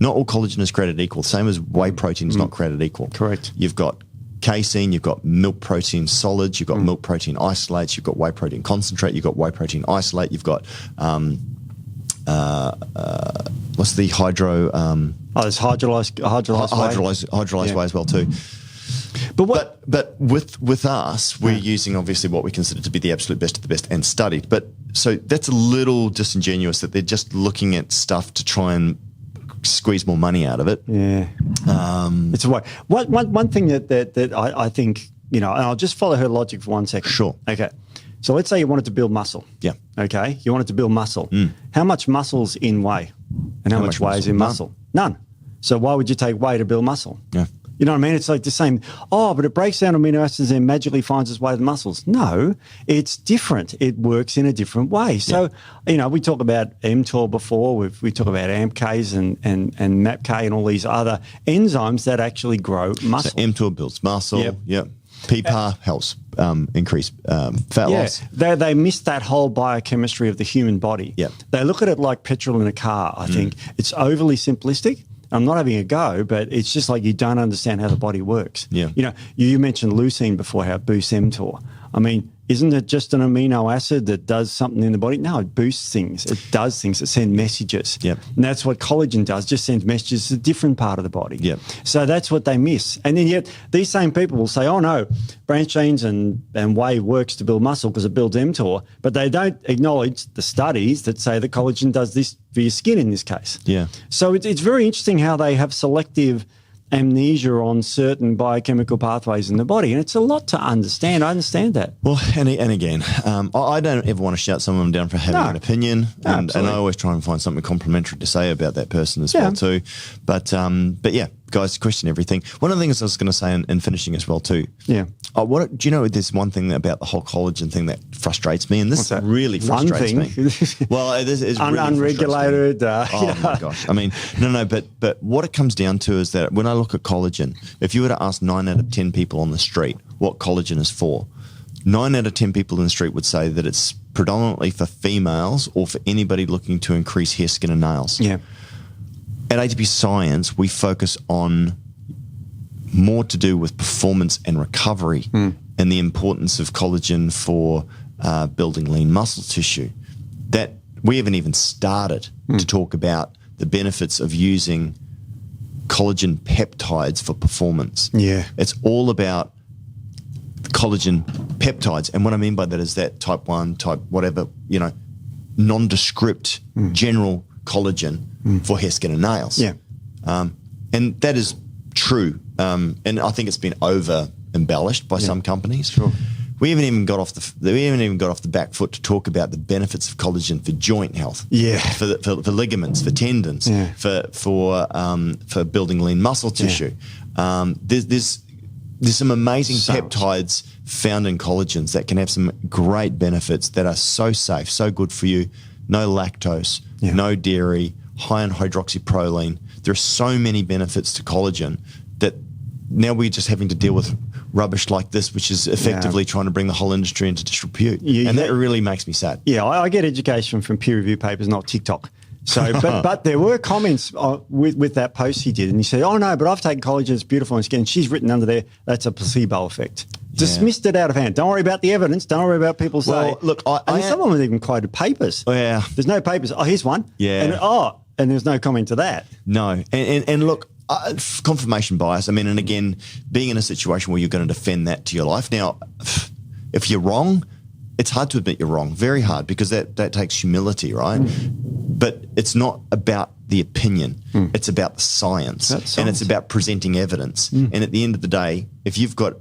not all collagen is created equal. Same as whey protein is not created equal. Correct. You've got casein, you've got milk protein solids, you've got milk protein isolates, you've got whey protein concentrate, you've got whey protein isolate, you've got what's the hydro? There's hydrolyzed whey as well too. But with us, we're using obviously what we consider to be the absolute best of the best and studied. But so that's a little disingenuous that they're just looking at stuff to try and squeeze more money out of it. It's a way. One thing that I think, and I'll just follow her logic for 1 second. Sure. Okay. So let's say you wanted to build muscle. Yeah. Okay. You wanted to build muscle. How much muscle's in whey? And how much whey is in muscle? None. So why would you take whey to build muscle? Yeah. You know what I mean? It's like the same. But it breaks down amino acids and magically finds its way to the muscles. No, it's different. It works in a different way. So, we talk about mTOR before. We talk about AMPK and MAPK and all these other enzymes that actually grow muscle. So mTOR builds muscle. Yep. PPAR helps increase fat loss. They miss that whole biochemistry of the human body. Yep. They look at it like petrol in a car. I think it's overly simplistic. I'm not having a go, but it's just like you don't understand how the body works. Yeah. You mentioned leucine before, how it boosts mTOR. I mean, isn't it just an amino acid that does something in the body? No, it boosts things. It does things. It sends messages. Yep. And that's what collagen does, just sends messages to a different part of the body. Yep. So that's what they miss. And then yet these same people will say, oh, no, branched chains and whey works to build muscle because it builds mTOR, but they don't acknowledge the studies that say that collagen does this for your skin in this case. Yeah. So it's very interesting how they have selective amnesia on certain biochemical pathways in the body, and it's a lot to understand. I understand that. Well, and again, I don't ever want to shout someone down for having an opinion, and I always try and find something complimentary to say about that person as well too. But yeah, guys, question everything. One of the things I was going to say in finishing as well too. Yeah. Do you know there's one thing about the whole collagen thing that frustrates me, and this really frustrates me. Well, it really unregulated. Oh my gosh! I mean, no. But what it comes down to is that when I look at collagen, if you were to ask 9 out of 10 people on the street what collagen is for, 9 out of 10 people in the street would say that it's predominantly for females or for anybody looking to increase hair, skin, and nails. Yeah. At ATP Science, we focus on more to do with performance and recovery and the importance of collagen for building lean muscle tissue. That we haven't even started to talk about the benefits of using collagen peptides for performance. Yeah. It's all about collagen peptides. And what I mean by that is that type 1, type whatever, nondescript general collagen for hair, skin, and nails. Yeah. And that is true. And I think it's been over embellished by some companies. Sure. We haven't even got off the back foot to talk about the benefits of collagen for joint health. Yeah. For ligaments, for tendons, for building lean muscle tissue. There's some amazing peptides found in collagens that can have some great benefits that are so safe, so good for you. No lactose, no dairy, high in hydroxyproline. There are so many benefits to collagen that now we're just having to deal with rubbish like this, which is effectively trying to bring the whole industry into disrepute. And that really makes me sad. Yeah, I get education from peer-reviewed papers, not TikTok. So, but there were comments with that post he did, and he said, "Oh no, but I've taken collagen; it's beautiful in skin." And she's written under there, "That's a placebo effect." Dismissed it out of hand. Don't worry about the evidence. Don't worry about people saying. Well, look, someone was even quoted papers. Oh, yeah, there's no papers. Oh, here's one. Yeah, and there's no comment to that. No, and look. Confirmation bias. I mean, and again, being in a situation where you're going to defend that to your life. Now, if you're wrong, it's hard to admit you're wrong. Very hard, because that takes humility, right? But it's not about the opinion. It's about the science. And it's about presenting evidence. And at the end of the day, if you've got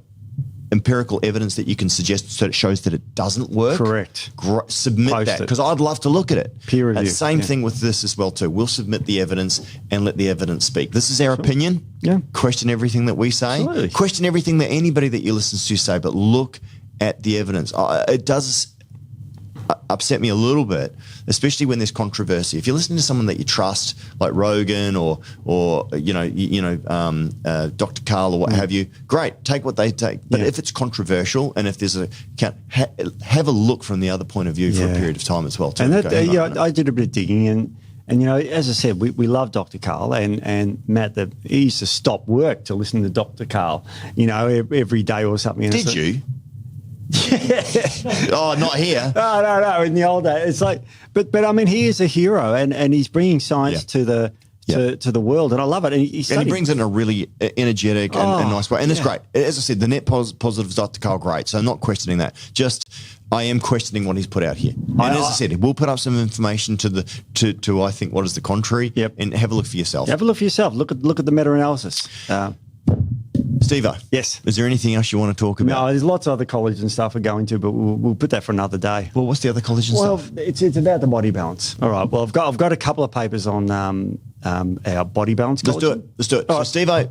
empirical evidence that you can suggest that it shows that it doesn't work, correct. Submit Post that, it. because I'd love to look at it. Peer review. Same thing with this as well too. We'll submit the evidence and let the evidence speak. This is our opinion. Yeah. Question everything that we say. Absolutely. Question everything that anybody that you listen to say, but look at the evidence. It does upset me a little bit, especially when there's controversy. If you're listening to someone that you trust, like Rogan or Dr. Karl or what have you, great, take what they take. But if it's controversial and if there's have a look from the other point of view for a period of time as well. Too. And I did a bit of digging and as I said, we love Dr. Karl and Matt. He used to stop work to listen to Dr. Karl, every day or something. Did you? Oh, not here. No. In the old days, it's like, but I mean, he is a hero, and he's bringing science to the world, and I love it. And he brings it in a really energetic and nice way, and it's great. As I said, the net positives, Dr. Karl, great. So I'm not questioning that. Just I am questioning what he's put out here. And as I said, we'll put up some information to I think what is the contrary. Yep. And have a look for yourself. Have a look for yourself. Look at the meta-analysis. Steve-o. Yes. Is there anything else you want to talk about? No, there's lots of other collagen stuff we're going to, but we'll put that for another day. Well, what's the other collagen stuff? Well, it's about the body balance. All right. Well, I've got a couple of papers on our body balance collagen. Let's do it. So, Steve-o,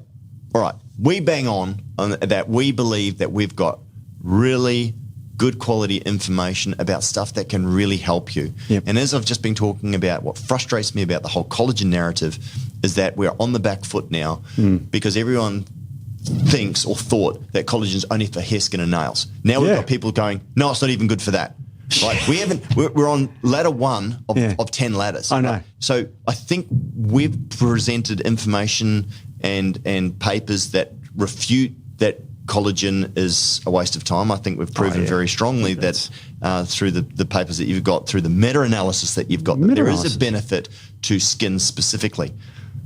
all right, we bang on that. We believe that we've got really good quality information about stuff that can really help you. Yep. And as I've just been talking about, what frustrates me about the whole collagen narrative is that we're on the back foot now because everyone thinks or thought that collagen is only for hair, skin, and nails. Now we've got people going, no, it's not even good for that. Right? We're on ladder 1 of 10 ladders. I know. Right? So I think we've presented information and papers that refute that collagen is a waste of time. I think we've proven very strongly that through the papers that you've got, through the meta-analysis that you've got, that there is a benefit to skin specifically.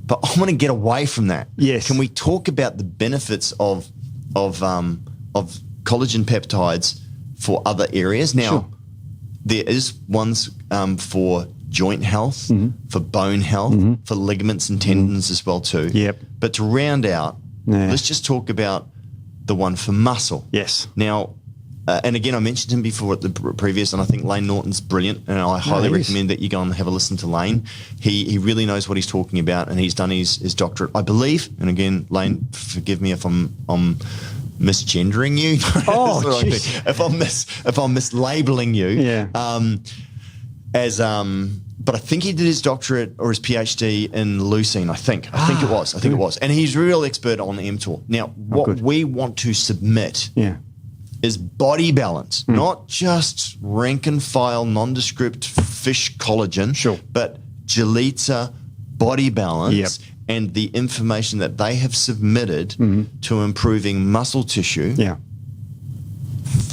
But I want to get away from that. Yes. Can we talk about the benefits of collagen peptides for other areas? Now, there is ones for joint health, for bone health, for ligaments and tendons as well too. Yep. But to round out, let's just talk about the one for muscle. Yes. Now, and again, I mentioned him before at the previous, and I think Lane Norton's brilliant, and I highly recommend that you go and have a listen to Lane. He really knows what he's talking about, and he's done his doctorate, I believe. And again, Lane, forgive me if I'm misgendering you. Oh, if I'm mislabeling you. Yeah. But I think he did his doctorate or his PhD in leucine. I think it was. And he's a real expert on mTOR. Now, what we want to submit is BodyBalance, not just rank and file nondescript fish collagen, but Gelita BodyBalance and the information that they have submitted to improving muscle tissue.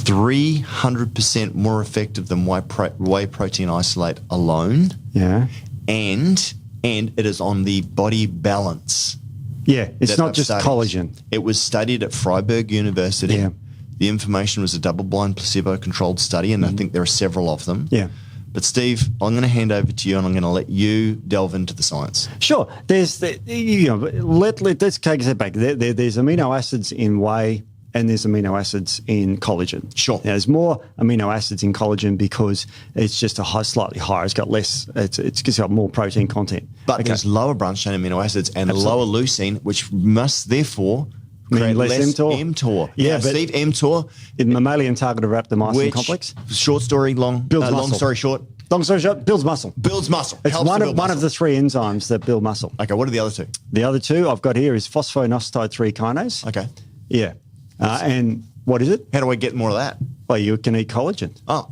300% more effective than whey protein isolate alone. And it is on the BodyBalance. It's not just collagen. It was studied at Freiburg University. The information was a double-blind, placebo-controlled study, and I think there are several of them. But Steve, I'm going to hand over to you, and I'm going to let you delve into the science. Sure. Let's take a step back. There's amino acids in whey, and there's amino acids in collagen. Sure. Now, there's more amino acids in collagen because it's just slightly higher. It's got less. It's got more protein content. But there's lower branched chain amino acids and lower leucine, which must therefore create less mTOR. Yeah, but Steve, mTOR in mammalian targeted rapamycin complex. Short story long. Builds muscle. Long story short. Long story short, builds muscle. Builds muscle. It's one of the three enzymes that build muscle. Okay, what are the other two? The other two I've got here is phosphoinositide 3 kinase. Okay. Yeah. And what is it? How do I get more of that? Well, you can eat collagen. Oh.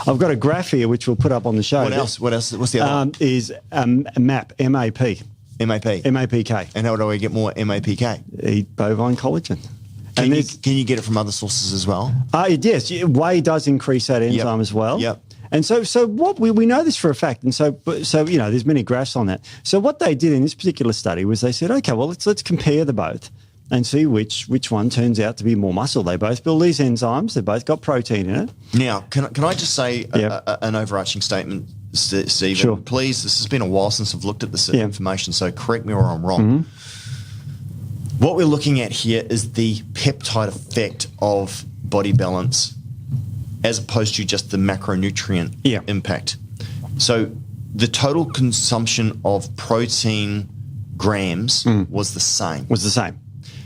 I've got a graph here which we'll put up on the show. What else? What's the other one? Is MAP, M-A-P. MAP. MAPK. And how do I get more MAPK? Eat bovine collagen. Can you get it from other sources as well? Yes. Whey does increase that enzyme as well. And so what we know this for a fact, and so there's many graphs on that. So what they did in this particular study was they said, okay, well let's compare the both and see which one turns out to be more muscle. They both build these enzymes. They both got protein in it. Now, can I just say an overarching statement, Steve? Sure. Please, this has been a while since I've looked at this information, so correct me where I'm wrong. What we're looking at here is the peptide effect of BodyBalance as opposed to just the macronutrient impact. So the total consumption of protein grams was the same.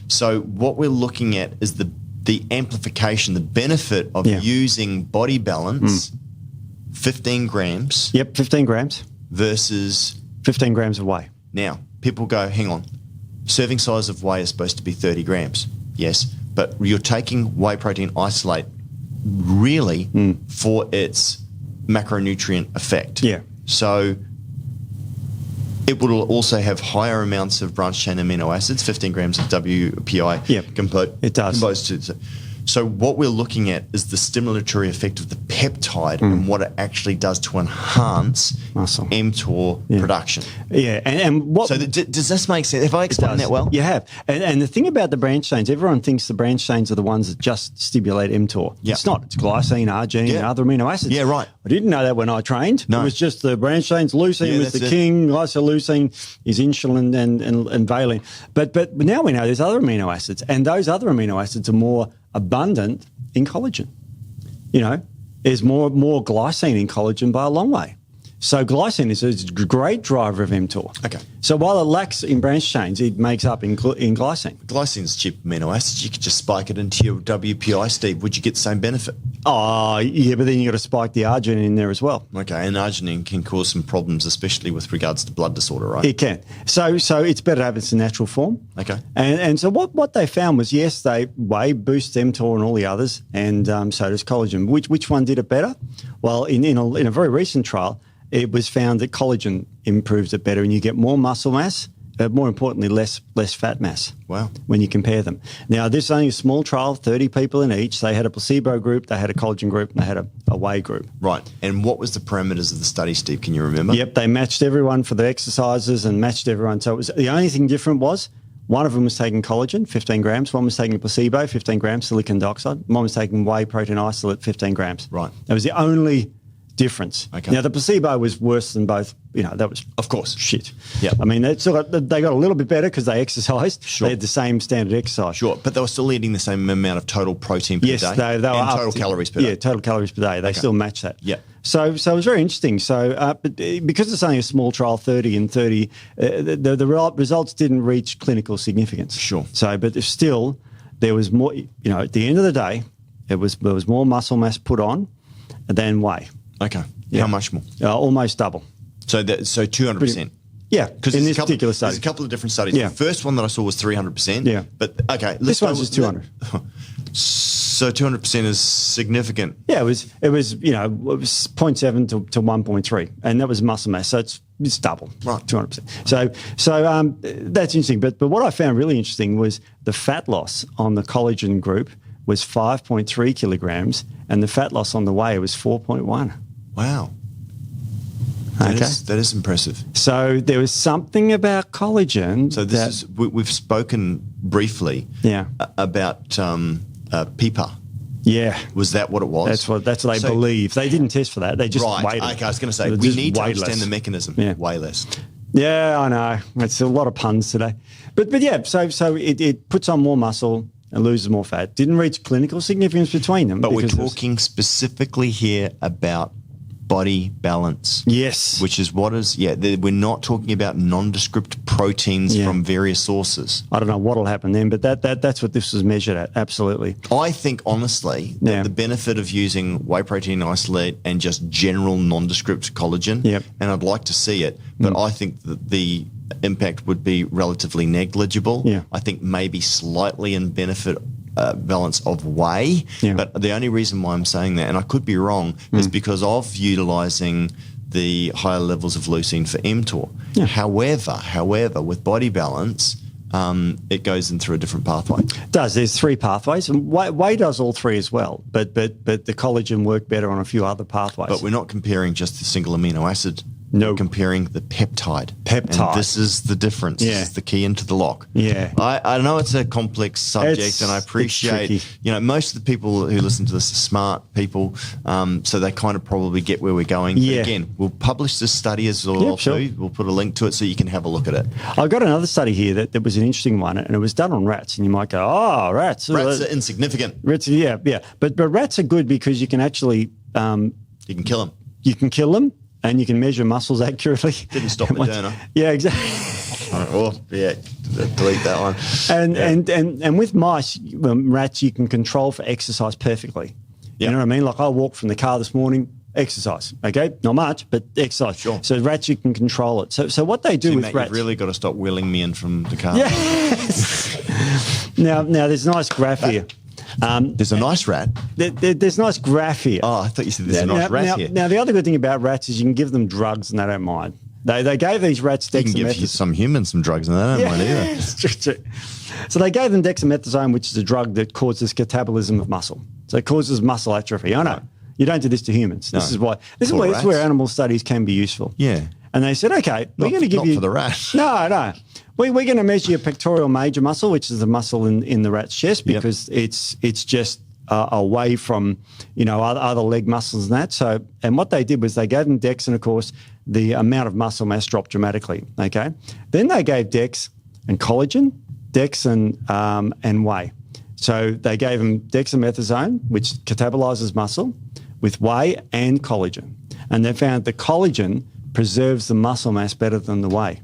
So what we're looking at is the amplification, the benefit of using BodyBalance, 15 grams. 15 grams. Versus 15 grams of whey. Now, people go, hang on, serving size of whey is supposed to be 30 grams. Yes, but you're taking whey protein isolate really for its macronutrient effect. So it will also have higher amounts of branched chain amino acids, 15 grams of WPI it does. composed to. So what we're looking at is the stimulatory effect of the peptide and what it actually does to enhance muscle mTOR production. And what? So does this make sense? Have I explained that well? You have. And the thing about the branched chains, everyone thinks the branched chains are the ones that just stimulate mTOR. It's not. It's glycine, arginine, and other amino acids. Yeah, right. I didn't know that when I trained. No. It was just the branched chains. Leucine was the king. Isoleucine is insulin and valine. But now we know there's other amino acids, and those other amino acids are more abundant in collagen. There's more glycine in collagen by a long way. So glycine is a great driver of mTOR. Okay. So while it lacks in branched chains, it makes up in glycine. Glycine's cheap amino acids. You could just spike it into your WPI, Steve. Would you get the same benefit? Oh, yeah, but then you got to spike the arginine in there as well. Okay, and arginine can cause some problems, especially with regards to blood disorder, right? It can. So it's better to have it in natural form. Okay. And so what they found was, yes, whey boosts mTOR and all the others, and so does collagen. Which one did it better? Well, in a very recent trial, it was found that collagen improves it better, and you get more muscle mass, more importantly, less fat mass. Wow. When you compare them. Now, this is only a small trial, 30 people in each. They had a placebo group, they had a collagen group, and they had a whey group. Right. And what was the parameters of the study, Steve? Can you remember? Yep, they matched everyone for the exercises and matched everyone. So it was, the only thing different was one of them was taking collagen, 15 grams. One was taking placebo, 15 grams, silicon dioxide. One was taking whey protein isolate, 15 grams. Right. That was the only difference. Okay. Now, the placebo was worse than both. That was, of course, shit. Yeah. I mean, they got a little bit better because they exercised. Sure. They had the same standard exercise. Sure, but they were still eating the same amount of total protein per day. Yes, they were and up total to- calories per day. Yeah, total calories per day. They still match that. Yeah. So it was very interesting. So, but because it's only a small trial, 30 and 30, the results didn't reach clinical significance. Sure. So, but still, there was more. At the end of the day, there was more muscle mass put on than whey. Okay. Yeah. How much more? Almost double. So 200%. Yeah, Because in this particular study. There's a couple of different studies. Yeah. The first one that I saw was 300%. Yeah. But okay, This one's just 200. So 200% is significant. Yeah, it was 0.7 to 1.3, and that was muscle mass. So it's double, Right. 200%. So that's interesting. But what I found really interesting was the fat loss on the collagen group was 5.3 kilograms, and the fat loss on the whey was 4.1. Wow. Okay. That is impressive. So there was something about collagen. So we've spoken briefly about PEPA. Yeah. Was that what it was? That's what they believe. They didn't test for that. They just right. waited. Okay, I was going to say, They're we just need to way understand less. the mechanism. Yeah. Way less. Yeah, I know. It's a lot of puns today. But yeah, so it puts on more muscle and loses more fat. Didn't reach clinical significance between them. But we're because talking specifically here about body balance. Yes. Which is we're not talking about nondescript proteins from various sources. I don't know what will happen then, but that's what this was measured at. Absolutely. I think, honestly, that the benefit of using whey protein isolate and just general nondescript collagen, and I'd like to see it, but I think that the impact would be relatively negligible. Yeah. I think maybe slightly in benefit balance of whey. Yeah. But the only reason why I'm saying that, and I could be wrong, is because of utilising the higher levels of leucine for mTOR. Yeah. However, with body balance, it goes in through a different pathway. It does. There's 3 pathways, and whey does all 3 as well. But the collagen work better on a few other pathways. But we're not comparing just the single amino acid. No. We're comparing the peptide. And this is the difference. Yeah. This is the key into the lock. Yeah. I know it's a complex subject, and I appreciate, most of the people who listen to this are smart people, so they kind of probably get where we're going. Yeah. But again, we'll publish this study as well. Sure. We'll put a link to it so you can have a look at it. I've got another study here that was an interesting one, and it was done on rats. And you might go, oh, rats. Rats are insignificant. Rats, yeah. But rats are good because you can actually... you can kill them. You can kill them, and you can measure muscles accurately. Didn't stop Moderna. Yeah, exactly. Delete that one. And with mice, rats, you can control for exercise perfectly. You know what I mean? Like I walked from the car this morning, exercise. Okay, not much, but exercise. Sure. So rats, you can control it. So what they do with Matt, rats? you've really got to stop wheeling me in from the car. Yes. now there's a nice graph here. There's a nice rat. There's a nice graph here. Oh, I thought you said there's a nice rat here. Now, the other good thing about rats is you can give them drugs and they don't mind. They gave these rats dexamethasone. You can give some humans some drugs and they don't mind either. It's true. So they gave them dexamethasone, which is a drug that causes catabolism of muscle. So it causes muscle atrophy. I know. You don't do this to humans. This is why. This is where animal studies can be useful. Yeah. And they said, okay, we're going to give you... Not for the rat. No. We're going to measure your pectoral major muscle, which is the muscle in the rat's chest, because it's just away from, other leg muscles and that. So, and what they did was they gave them Dex, and of course, the amount of muscle mass dropped dramatically, okay? Then they gave Dex and collagen, Dex and whey. So they gave them dexamethasone, which catabolizes muscle, with whey and collagen. And they found the collagen preserves the muscle mass better than the whey.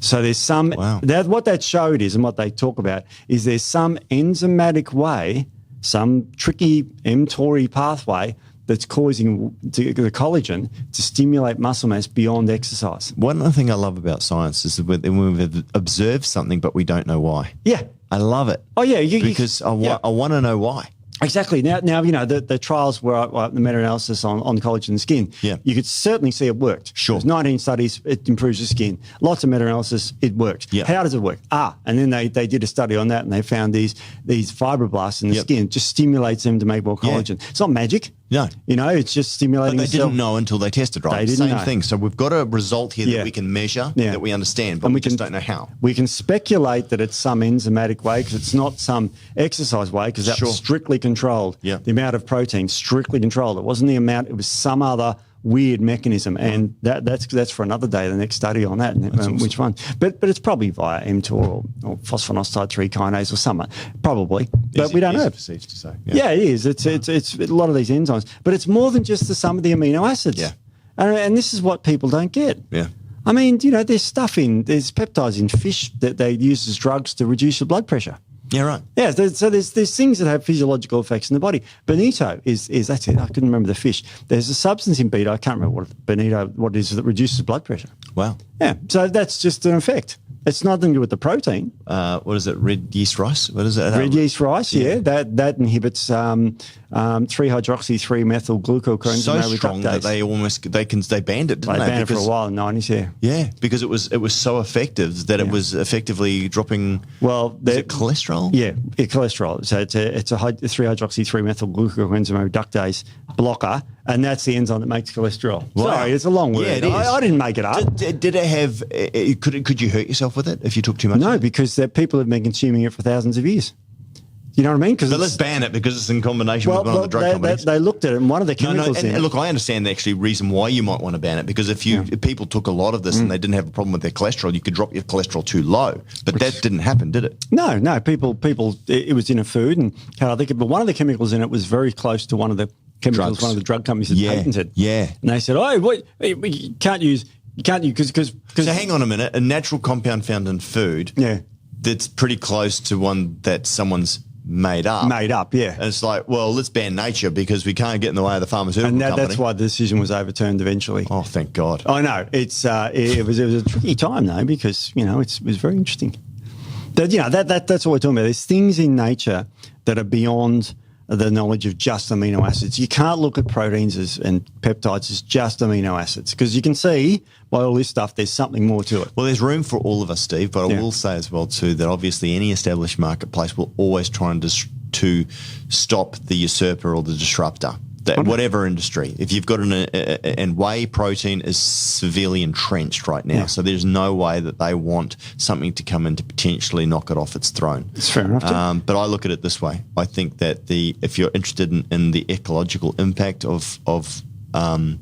So there's some, what that showed is, and what they talk about, is there's some enzymatic way, some tricky mTOR pathway that's causing the collagen to stimulate muscle mass beyond exercise. One other thing I love about science is that when we've observed something, but we don't know why. Yeah. I love it. Oh, yeah. Because I want to know why. Exactly. Now the trials were the meta-analysis on collagen and skin. Yeah. You could certainly see it worked. Sure. There's 19 studies, it improves the skin. Lots of meta-analysis, it worked. Yeah. How does it work? And then they did a study on that, and they found these fibroblasts in the skin, just stimulates them to make more collagen. It's not magic. No. You know, it's just stimulating But they didn't know until they tested, right? They didn't Same know. thing. So we've got a result here that we can measure, that we understand, but we just don't know how. We can speculate that it's some enzymatic way because it's not some exercise way because that was strictly controlled. Yeah. The amount of protein, strictly controlled. It wasn't the amount, it was some other weird mechanism, and that's for another day, the next study on that, and which one. But it's probably via mTOR or phosphoinositide 3 kinase or something, probably. But we don't know. Perceived to say. Yeah, it is. It's a lot of these enzymes. But it's more than just the sum of the amino acids. Yeah. And this is what people don't get. Yeah. I mean, you know, there's peptides in fish that they use as drugs to reduce the blood pressure. Yeah, right. Yeah, so there's things that have physiological effects in the body. Bonito is that's it. I couldn't remember the fish. There's a substance in beta. I can't remember what it is that reduces blood pressure. Wow. Yeah, so that's just an effect. It's nothing to do with the protein. What is it? Red yeast rice? What is it? Red yeast rice, yeah. That inhibits 3-hydroxy-3-methyl-glucose. So strong that they banned it, didn't they? They banned it for a while in the 90s, yeah. Yeah, because it was so effective that it was effectively dropping. Well, is it cholesterol? Yeah, cholesterol. So it's a 3-hydroxy-3-methyl-glucose enzyme reductase blocker, and that's the enzyme that makes cholesterol. Wow. Sorry, it's a long word. Yeah, it is. I didn't make it up. Did it have? Could you hurt yourself with it if you took too much? No, because people have been consuming it for thousands of years. You know what I mean? But let's ban it because it's in combination with one of the drug companies. They looked at it, and one of the chemicals in it. Look, I understand the actually reason why you might want to ban it, because if people took a lot of this and they didn't have a problem with their cholesterol, you could drop your cholesterol too low. But that didn't happen, did it? No. People. It was in a food, and I think, but one of the chemicals in it was very close to one of the chemicals one of the drug companies had patented. Yeah. And they said, you can't use because. So hang on a minute. A natural compound found in food. Yeah. That's pretty close to one that someone's made up. Yeah. And it's like, well, let's ban nature because we can't get in the way of the pharmaceutical company. And that's why the decision was overturned eventually. Oh, thank God. I know. It was a tricky time though, because, it was very interesting. That's what we're talking about. There's things in nature that are beyond the knowledge of just amino acids. You can't look at proteins and peptides as just amino acids, because you can see by all this stuff there's something more to it. Well, there's room for all of us, Steve, but I will say as well too that obviously any established marketplace will always try to stop the usurper or the disruptor. Whatever industry, if you've got and whey protein is severely entrenched right now, so there's no way that they want something to come in to potentially knock it off its throne. It's fair enough. But I look at it this way: I think that if you're interested in the ecological impact of collagen,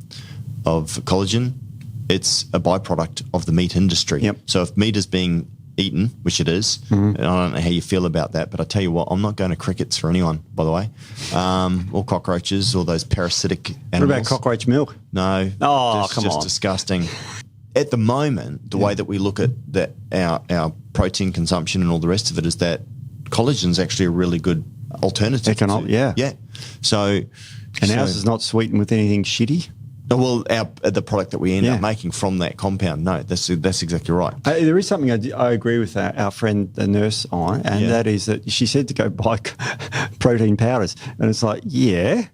it's a byproduct of the meat industry. Yep. So if meat is being eaten, which it is, and I don't know how you feel about that, but I tell you what, I'm not going to crickets for anyone, by the way, or cockroaches, or those parasitic animals. What about cockroach milk? No. Oh, come just on. Disgusting. At the moment, the way that we look at our protein consumption and all the rest of it is that collagen is actually a really good alternative. Yeah. So, ours is not sweetened with anything shitty. Well, the product that we end up making from that compound, no, that's exactly right. There is something I agree with our friend, the nurse, on, and that is that she said to go buy protein powders. And it's like, yeah.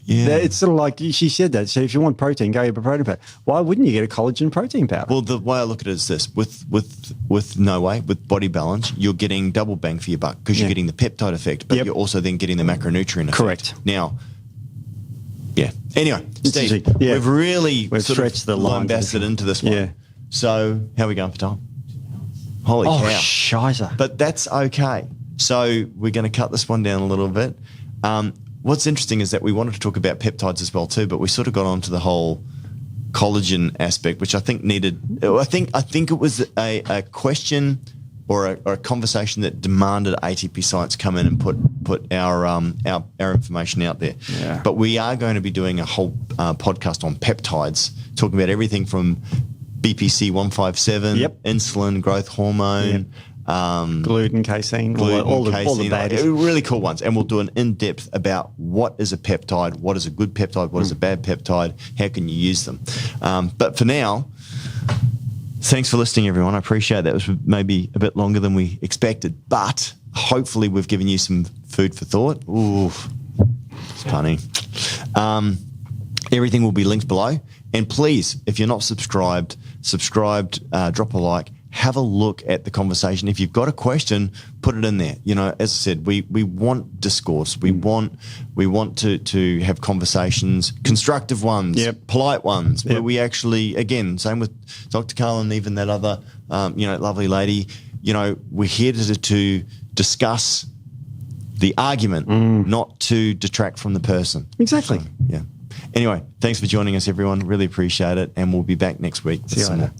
It's sort of like she said that. So if you want protein, go get a protein powder. Why wouldn't you get a collagen protein powder? Well, the way I look at it is this: with No Way, with BodyBalance, you're getting double bang for your buck because you're getting the peptide effect, but you're also then getting the macronutrient effect. Correct. Now. Yeah. Anyway, Steve, we've stretched the line into this one. Yeah. So, how are we going for time? Holy cow. Shizer. But that's okay. So, we're going to cut this one down a little bit. What's interesting is that we wanted to talk about peptides as well too, but we sort of got onto the whole collagen aspect, which I think needed. I think it was a question or a conversation that demanded ATP Science come in and put our information out there. Yeah. But we are going to be doing a whole podcast on peptides, talking about everything from BPC 157, insulin, growth hormone, gluten, casein, all the baddies. Really cool ones. And we'll do an in-depth about what is a peptide, what is a good peptide, what is a bad peptide, how can you use them. But for now, thanks for listening, everyone. I appreciate that. It was maybe a bit longer than we expected, but hopefully we've given you some food for thought. Ooh, it's funny. Everything will be linked below. And please, if you're not subscribed, drop a like. have a look at the conversation. If you've got a question, put it in there. You know, as I said, we want discourse. We want to have conversations, constructive ones, polite ones, where we actually, again, same with Dr. Karl and even that other, lovely lady. You know, we're here to discuss the argument, not to detract from the person. Exactly. So, yeah. Anyway, thanks for joining us, everyone. Really appreciate it, and we'll be back next week. See you later.